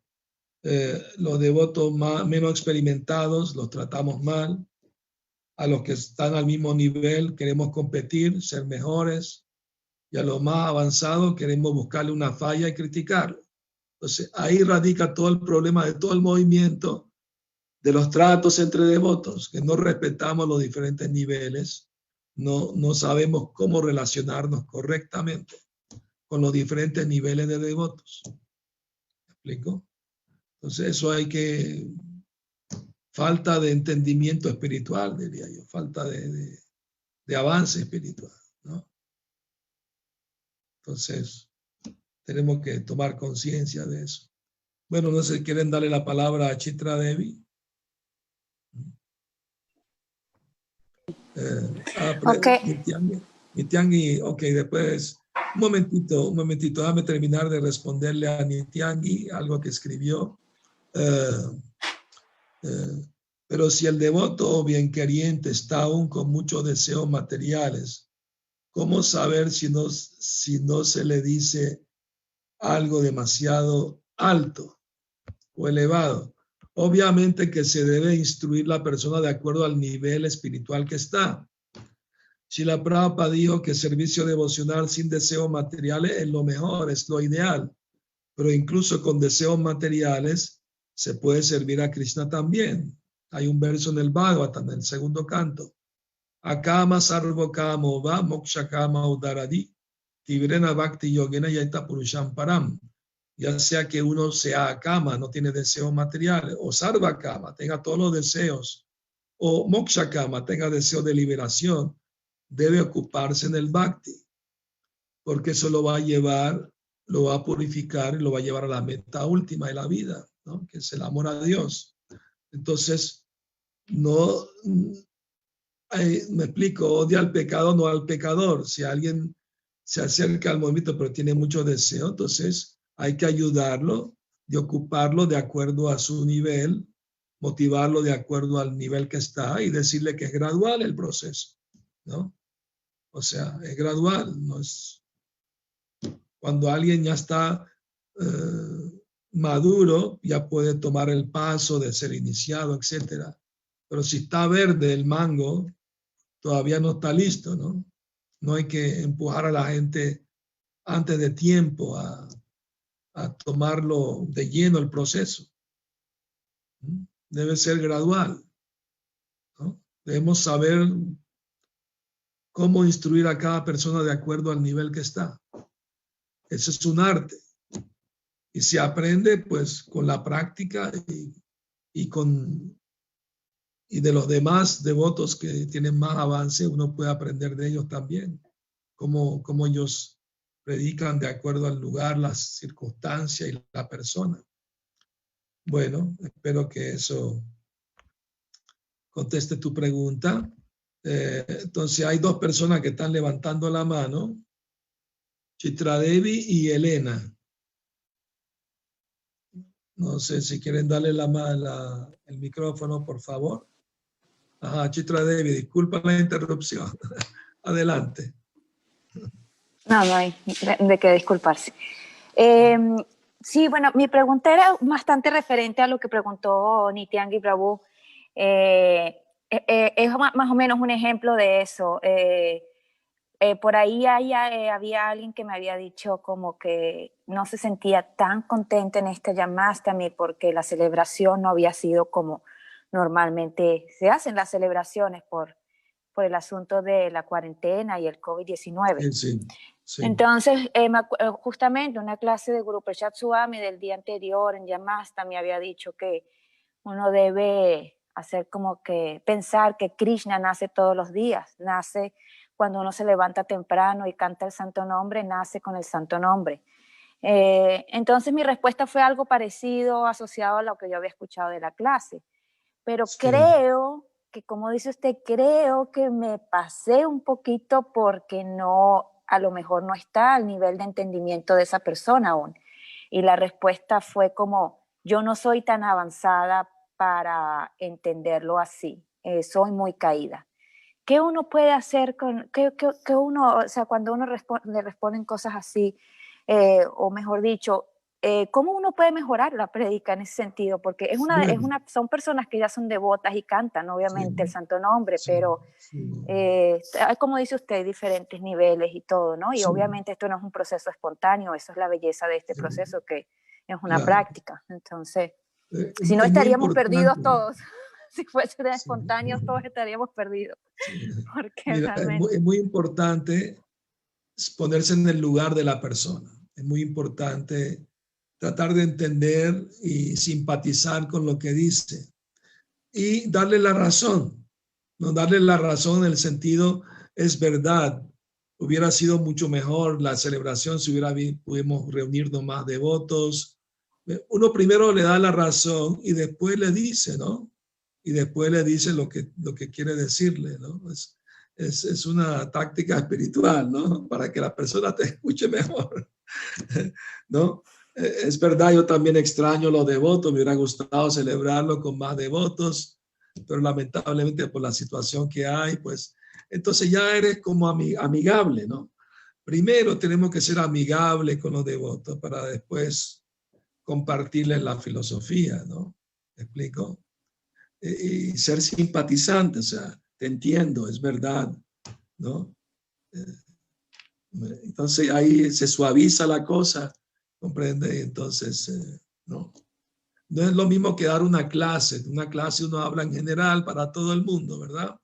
los devotos menos experimentados los tratamos mal, a los que están al mismo nivel queremos competir, ser mejores, y a los más avanzados queremos buscarle una falla y criticarlo. Entonces ahí radica todo el problema de todo el movimiento de los tratos entre devotos, que no respetamos los diferentes niveles, no sabemos cómo relacionarnos correctamente con los diferentes niveles de devotos. ¿Me explico? Entonces eso falta de entendimiento espiritual, diría yo, falta de avance espiritual, ¿no? Entonces tenemos que tomar conciencia de eso. Bueno, no sé, ¿quieren darle la palabra a Chitra Devi? Nityangi, ok, después, un momentito, déjame terminar de responderle a Nityangi, algo que escribió. Pero si el devoto bien queriente está aún con muchos deseos materiales, ¿cómo saber si no se le dice algo demasiado alto o elevado? Obviamente que se debe instruir la persona de acuerdo al nivel espiritual que está. Srila Prabhupada dijo que servicio devocional sin deseos materiales es lo mejor, es lo ideal. Pero incluso con deseos materiales se puede servir a Krishna también. Hay un verso en el Bhagavatam, en el segundo canto. Akama sarvo kamo va moksha kama udaradi tibrena bhakti yogena yaita purusham param. Ya sea que uno sea akama, no tiene deseos materiales, o sarva kama, tenga todos los deseos, o moksha kama, tenga deseos de liberación, debe ocuparse en el bhakti, porque eso lo va a llevar, lo va a purificar y lo va a llevar a la meta última de la vida, ¿no? Que es el amor a Dios. Entonces, me explico, odia al pecado, no al pecador. Si alguien se acerca al movimiento pero tiene mucho deseo, entonces hay que ayudarlo, de ocuparlo de acuerdo a su nivel, motivarlo de acuerdo al nivel que está y decirle que es gradual el proceso, ¿no? O sea, es gradual, no es... Cuando alguien ya está maduro, ya puede tomar el paso de ser iniciado, etc. Pero si está verde el mango, todavía no está listo, ¿no? No hay que empujar a la gente antes de tiempo a a tomarlo de lleno el proceso. Debe ser gradual, ¿no? Debemos saber cómo instruir a cada persona de acuerdo al nivel que está. Eso es un arte. Y se aprende pues con la práctica y de los demás devotos que tienen más avance, uno puede aprender de ellos también. Cómo ellos predican de acuerdo al lugar, las circunstancias y la persona. Bueno, espero que eso conteste tu pregunta. Entonces hay dos personas que están levantando la mano, Chitradevi y Elena. No sé si quieren darle el micrófono, por favor. Ajá, Chitradevi, disculpa la interrupción. Adelante. No hay de qué disculparse. Sí, bueno, mi pregunta era bastante referente a lo que preguntó Nityangi Prabhu. Es más o menos un ejemplo de eso. Por ahí había alguien que me había dicho como que no se sentía tan contenta en este Janmashtami porque la celebración no había sido como normalmente se hacen las celebraciones por el asunto de la cuarentena y el COVID-19. Sí, sí. Entonces, justamente una clase de Guru Prasad Swami del día anterior en Janmashtami había dicho que uno debe hacer como que pensar que Krishna nace todos los días, nace cuando uno se levanta temprano y canta el santo nombre, nace con el santo nombre. Entonces mi respuesta fue algo parecido, asociado a lo que yo había escuchado de la clase. Pero sí, creo que, como dice usted, creo que me pasé un poquito porque a lo mejor no está al nivel de entendimiento de esa persona aún. Y la respuesta fue como, yo no soy tan avanzada para entenderlo así, soy muy caída. ¿Qué uno puede hacer o sea, cuando uno le responden cosas así, o mejor dicho, cómo uno puede mejorar la prédica en ese sentido? Porque son personas que ya son devotas y cantan, obviamente, el santo nombre, pero como dice usted, diferentes niveles y todo, ¿no? Y obviamente esto no es un proceso espontáneo, eso es la belleza de este proceso, que es una práctica. Entonces, si no estaríamos perdidos todos. Si fuesen espontáneos, todos estaríamos perdidos. Porque mira, es muy importante ponerse en el lugar de la persona. Es muy importante tratar de entender y simpatizar con lo que dice. Y darle la razón. No darle la razón en el sentido, es verdad, hubiera sido mucho mejor la celebración si pudimos reunirnos más devotos. Uno primero le da la razón y después le dice, ¿no? Y después le dice lo que quiere decirle, ¿no? Es una táctica espiritual, ¿no? Para que la persona te escuche mejor, ¿no? Es verdad, yo también extraño los devotos, me hubiera gustado celebrarlo con más devotos, pero lamentablemente por la situación que hay, pues, entonces ya eres como amigable, ¿no? Primero tenemos que ser amigables con los devotos para después compartirles la filosofía, ¿no? ¿Me explico? Y ser simpatizante, o sea, te entiendo, es verdad, ¿no? Entonces ahí se suaviza la cosa, ¿comprende? Entonces, no es lo mismo que dar una clase uno habla en general para todo el mundo, ¿verdad?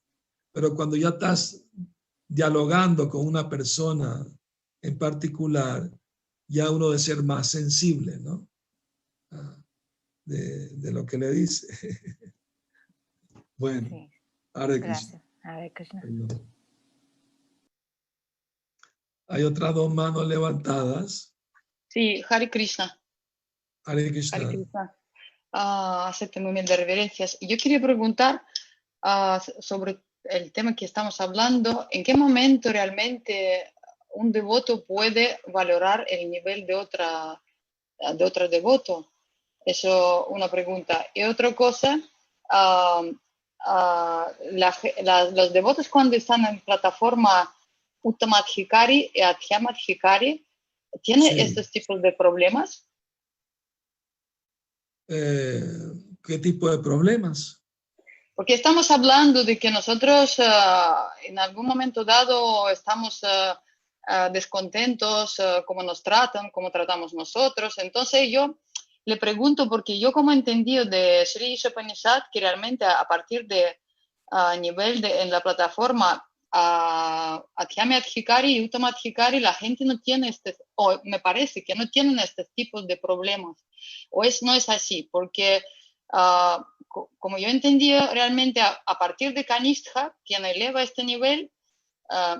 Pero cuando ya estás dialogando con una persona en particular, ya uno debe ser más sensible, ¿no? De lo que le dice. Bueno, sí. Hare Krishna. Hare Krishna. Hay otras dos manos levantadas. Sí, Hare Krishna. Hare Krishna. Hare Krishna. Acepte muy bien de reverencias. Y yo quería preguntar sobre el tema que estamos hablando, ¿en qué momento realmente un devoto puede valorar el nivel de otra devoto? Eso una pregunta. Y otra cosa, los devotos cuando están en plataforma Uttamadhikari y Adhyamadhikari, ¿tienen estos tipos de problemas? ¿Qué tipo de problemas? Porque estamos hablando de que nosotros en algún momento dado estamos descontentos, cómo nos tratan, cómo tratamos nosotros. Entonces yo le pregunto, porque yo como he entendido de Sri Upanishad, que realmente a partir de nivel en la plataforma Adhyami Adhikari y Uttama Adhikari, la gente no tiene o me parece que no tienen estos tipos de problemas. O no es así, porque como yo he entendido, realmente a partir de Kanistha, quien eleva este nivel,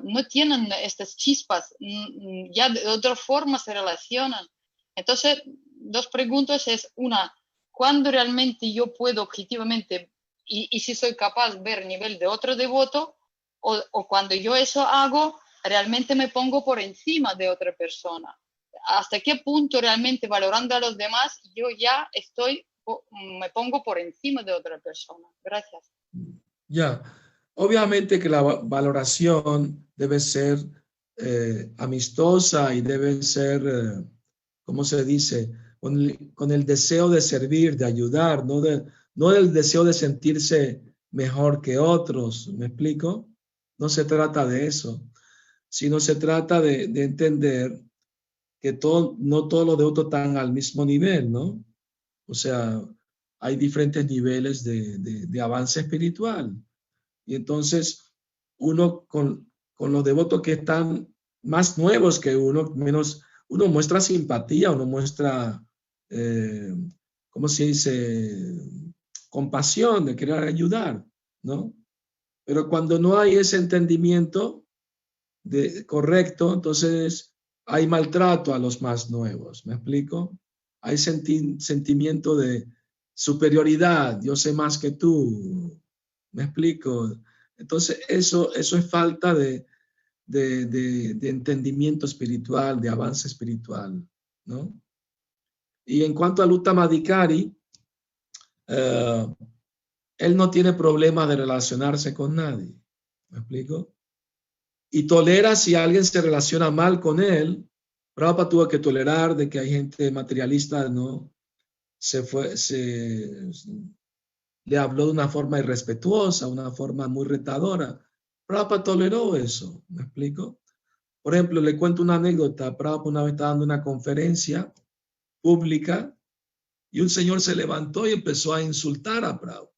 no tienen estas chispas, ya de otra forma se relacionan. Entonces, dos preguntas es una, ¿cuándo realmente yo puedo objetivamente y si soy capaz de ver nivel de otro devoto, o cuando yo eso hago, realmente me pongo por encima de otra persona? ¿Hasta qué punto realmente valorando a los demás yo ya me pongo por encima de otra persona? Gracias. Ya, obviamente que la valoración debe ser amistosa y debe ser, ¿cómo se dice? Con el deseo de servir, de ayudar, no el deseo de sentirse mejor que otros, ¿me explico? No se trata de eso, sino se trata de entender que no todos los devotos están al mismo nivel, ¿no? O sea, hay diferentes niveles de avance espiritual. Y entonces, uno con los devotos que están más nuevos que uno muestra simpatía, uno muestra, ¿cómo se dice? Compasión, de querer ayudar, ¿no? Pero cuando no hay ese entendimiento correcto, entonces hay maltrato a los más nuevos, ¿me explico? Hay sentimiento de superioridad, yo sé más que tú, ¿me explico? Entonces eso es falta de entendimiento espiritual, de avance espiritual, ¿no? Y en cuanto al Uttama Adhikari, él no tiene problema de relacionarse con nadie, ¿me explico? Y tolera si alguien se relaciona mal con él. Prabhupada tuvo que tolerar de que hay gente materialista, ¿no? Le habló de una forma irrespetuosa, una forma muy retadora. Prabhupada toleró eso, ¿me explico? Por ejemplo, le cuento una anécdota. Prabhupada una vez estaba dando una conferencia pública y un señor se levantó y empezó a insultar a Prabhupada.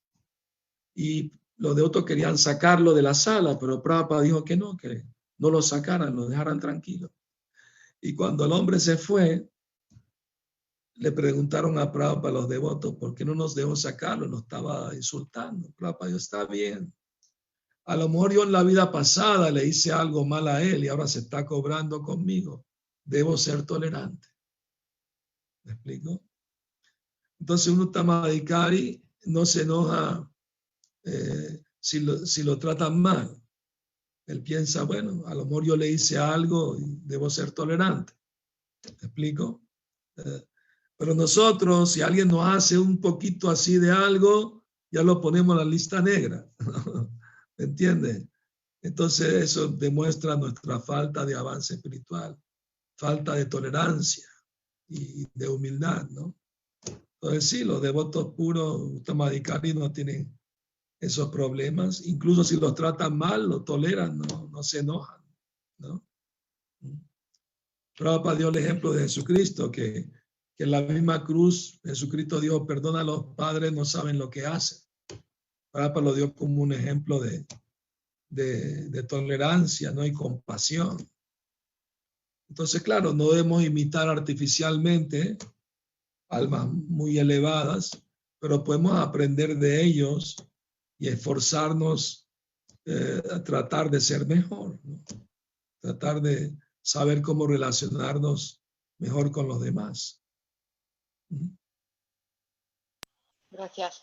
Y los devotos querían sacarlo de la sala, pero Prabhupada dijo que no lo sacaran, lo dejaran tranquilo. Y cuando el hombre se fue, le preguntaron a Prabhupada, los devotos, ¿por qué no nos dejó sacarlo? Nos estaba insultando. Prabhupada dijo, está bien. A lo mejor yo en la vida pasada le hice algo mal a él y ahora se está cobrando conmigo. Debo ser tolerante. ¿Me explico? Entonces un Uttama Adhikari no se enoja si lo tratan mal. Él piensa, bueno, a lo mejor yo le hice algo y debo ser tolerante. ¿Me explico? Pero nosotros, si alguien nos hace un poquito así de algo, ya lo ponemos en la lista negra. ¿Me entiendes? Entonces eso demuestra nuestra falta de avance espiritual, falta de tolerancia y de humildad, ¿no? Entonces sí, los devotos puros, Uttama Adhikari, no tienen esos problemas. Incluso si los tratan mal, lo toleran, no se enojan, ¿no? Prabhupada dio el ejemplo de Jesucristo, que en la misma cruz Jesucristo dijo, perdona a los padres, no saben lo que hacen. Prabhupada lo dio como un ejemplo de tolerancia, ¿no? Y compasión. Entonces, claro, no debemos imitar artificialmente almas muy elevadas, pero podemos aprender de ellos y esforzarnos a tratar de ser mejor, ¿no? Tratar de saber cómo relacionarnos mejor con los demás. Gracias.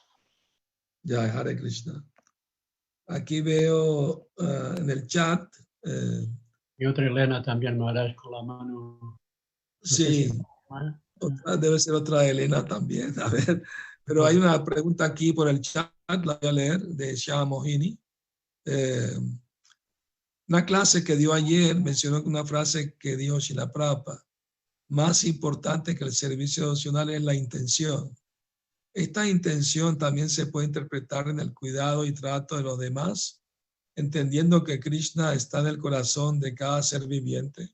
Ya, Hare Krishna. Aquí veo en el chat. Y otra Elena también, Maharaj, con la mano. Sí, debe ser otra Elena también. A ver, pero hay una pregunta aquí por el chat, la voy a leer, de Shama Mohini. Una clase que dio ayer mencionó una frase que dijo Srila Prabhupada: más importante que el servicio devocional es la intención. Esta intención también se puede interpretar en el cuidado y trato de los demás, entendiendo que Krishna está en el corazón de cada ser viviente?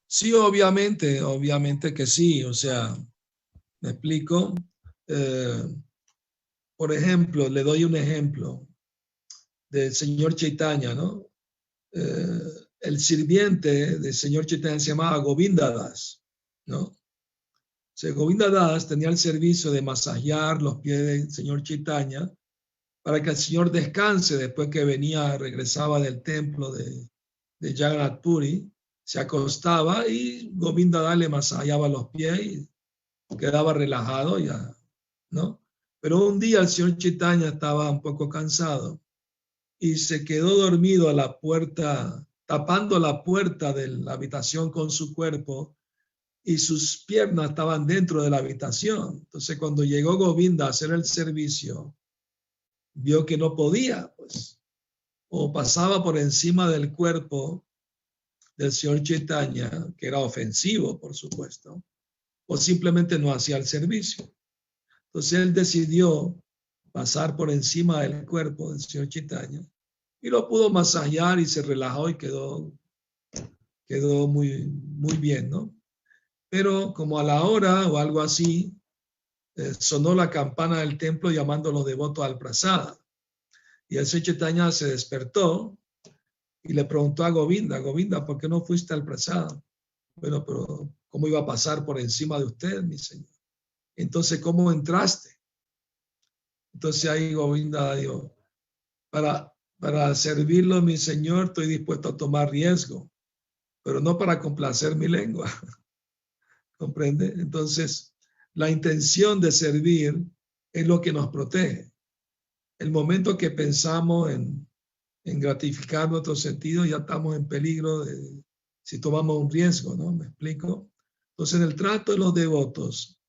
Sí, obviamente que sí. O sea, me explico. Por ejemplo, le doy un ejemplo del señor Chaitanya, ¿no? El sirviente del señor Chaitanya se llamaba Govinda Das, ¿no? O sea, Govinda Das tenía el servicio de masajear los pies del señor Chaitanya para que el señor descanse después que regresaba del templo de Jagannath Puri, se acostaba y Govinda Das le masajeaba los pies y quedaba relajado ya, ¿no? Pero un día el señor Chaitanya estaba un poco cansado y se quedó dormido a la puerta, tapando la puerta de la habitación con su cuerpo, y sus piernas estaban dentro de la habitación. Entonces, cuando llegó Govinda a hacer el servicio, vio que no podía, pues, o pasaba por encima del cuerpo del señor Chaitanya, que era ofensivo, por supuesto, o simplemente no hacía el servicio. Entonces, él decidió pasar por encima del cuerpo del señor Chaitanya y lo pudo masajear y se relajó y quedó muy bien, ¿no? Pero como a la hora o algo así, sonó la campana del templo llamando a los devotos al prasada. Y el señor Chaitanya se despertó y le preguntó a Govinda, ¿por qué no fuiste al prasada? Bueno, pero ¿cómo iba a pasar por encima de usted, mi señor? Entonces, ¿cómo entraste? Entonces ahí Govinda dijo, para servirlo, mi señor, estoy dispuesto a tomar riesgo, pero no para complacer mi lengua. ¿Comprende? Entonces, la intención de servir es lo que nos protege. El momento que pensamos en gratificar nuestros sentidos, ya estamos en peligro si tomamos un riesgo, ¿no? ¿Me explico? Entonces, en el trato de los devotos,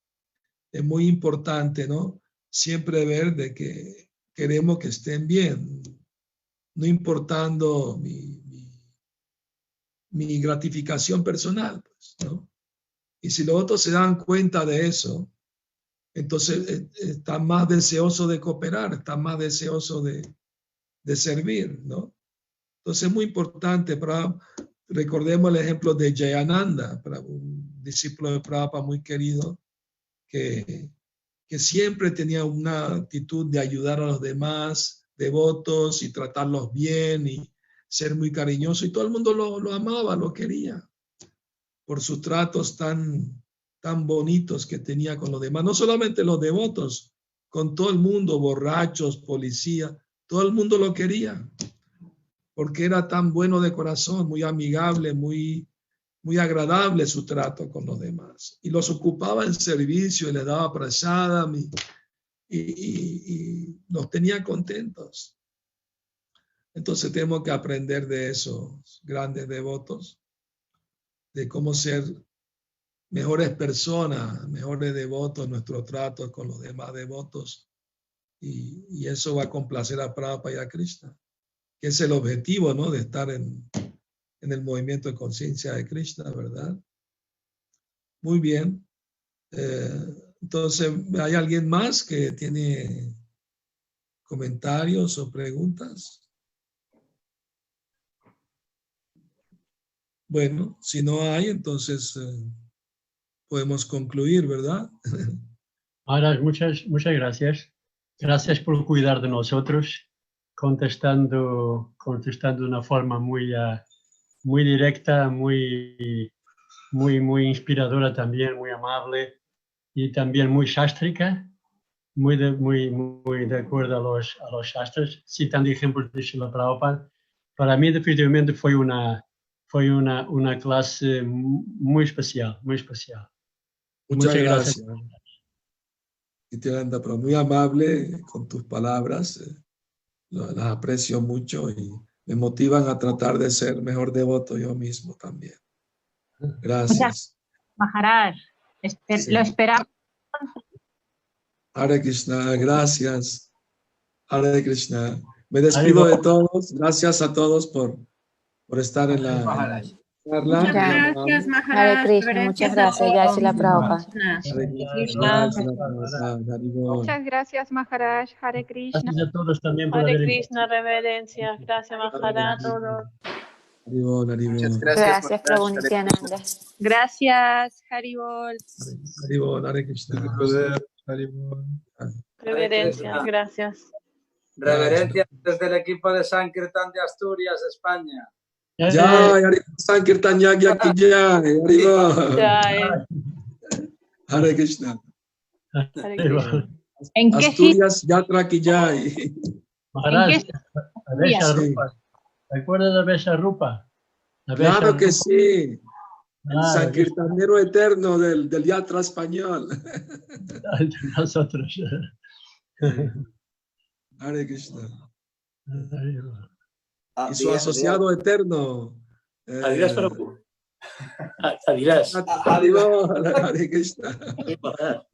es muy importante, ¿no? Siempre ver de que queremos que estén bien, no importando mi gratificación personal, pues, ¿no? Y si los otros se dan cuenta de eso, entonces están más deseosos de cooperar, están más deseosos de servir, ¿no? Entonces es muy importante, recordemos el ejemplo de Jayananda, un discípulo de Prabhupada muy querido, que siempre tenía una actitud de ayudar a los demás devotos y tratarlos bien y ser muy cariñoso, y todo el mundo lo amaba, lo quería, por sus tratos tan bonitos que tenía con los demás. No solamente los devotos, con todo el mundo, borrachos, policía, todo el mundo lo quería, porque era tan bueno de corazón, muy amigable, muy agradable su trato con los demás. Y los ocupaba en servicio y les daba prasadam y los tenía contentos. Entonces tenemos que aprender de esos grandes devotos, de cómo ser mejores personas, mejores devotos en nuestro trato con los demás devotos. Y eso va a complacer a Prabhupada y a Krishna, que es el objetivo, ¿no? De estar en el movimiento de conciencia de Krishna, ¿verdad? Muy bien. Entonces, ¿hay alguien más que tiene comentarios o preguntas? Bueno, si no hay, entonces podemos concluir, ¿verdad? Ahora, muchas gracias. Gracias por cuidar de nosotros, contestando de una forma muy directa, muy inspiradora también, muy amable y también muy sástrica, muy de acuerdo a los shastras, citando ejemplos de Srila Prabhupada. Para mí definitivamente fue una clase muy especial, muy especial. Muchas gracias. Nityananda, pero muy amable con tus palabras, las aprecio mucho y me motivan a tratar de ser mejor devoto yo mismo también. Gracias. Maharaj, Sí. Lo esperamos. Hare Krishna, gracias. Hare Krishna. Me despido de todos. Gracias a todos por estar en la Carla. Muchas Ya. gracias, Hare Maharaj. Krishna, muchas gracias. Jai Shila Prabhupada. Hare Krishna. Krishna. Haribol. Muchas gracias, Maharaj. Hare Krishna. Gracias a todos también por Hare haber Krishna, reverencia. Gracias, Maharaj, a todos. Haribol, Haribol. Gracias, Prabhu Nityananda. Gracias, Haribol. Haribol, Hare Krishna. Haribol. Reverencia, gracias. Reverencias desde el equipo de Sankirtan de Asturias, España. Jai, Haribol, Sankirtan Yag Yag Ki Jai. Haribol. Jai. Hare Krishna. Hare Krishna. ¿En qué Asturias Yatra Ki Jai. Maharaj, ¿En qué la Vesha Sí. Rupa. ¿Te acuerdas de la Vesha Rupa? La Vesha Claro que Rupa. sí. El Ah, Sankirtanero eterno del Yatra español. Nosotros. Hare Krishna. Ah, Y su asociado eterno. Adidas Prabhu. Adidas. Haribol, Hare Krishna.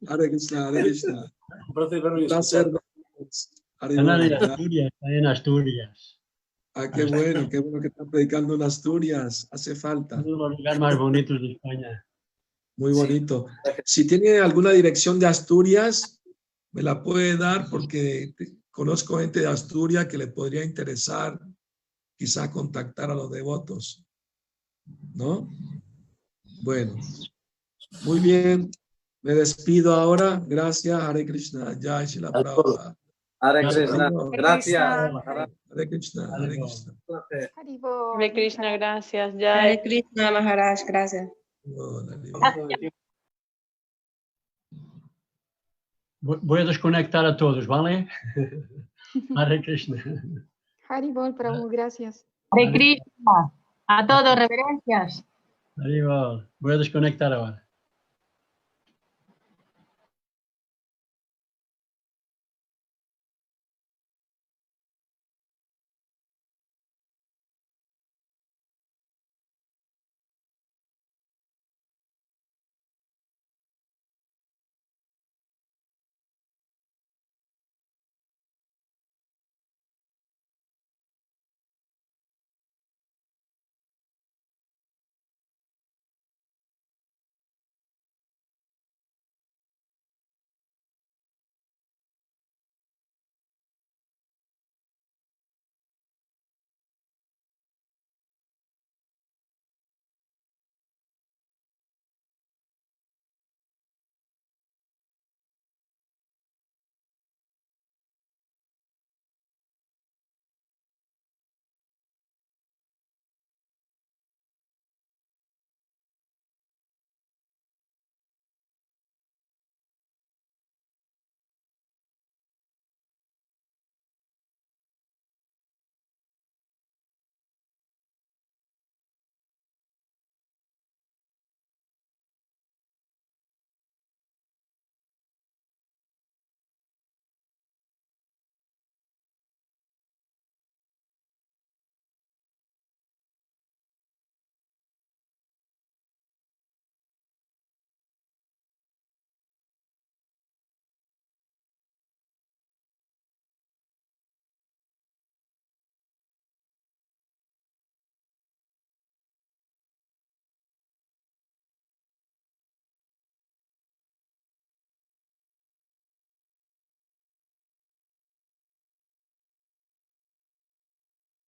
Hare Krishna, Hare Krishna. Un placer. Están en Haribol. Asturias, están en Asturias. Ah, qué bueno que están predicando en Asturias. Hace falta. Uno de los lugares más bonitos de España. Muy bonito. Si tiene alguna dirección de Asturias, me la puede dar porque conozco gente de Asturias que le podría interesar quizá contactar a los devotos. ¿No? Bueno, muy bien. Me despido ahora. Gracias. Hare Krishna. Jai Shila Prabhupada. Hare Krishna. Gracias. Hare Krishna. Hare Krishna. Hare Krishna, gracias. Hare Jai. Krishna, Maharaj, gracias. Voy a desconectar a todos, ¿vale? Hare Krishna. Haribol, Prabhu, gracias. Hare Krishna. A todos, reverencias. Haribol. Voy a desconectar ahora.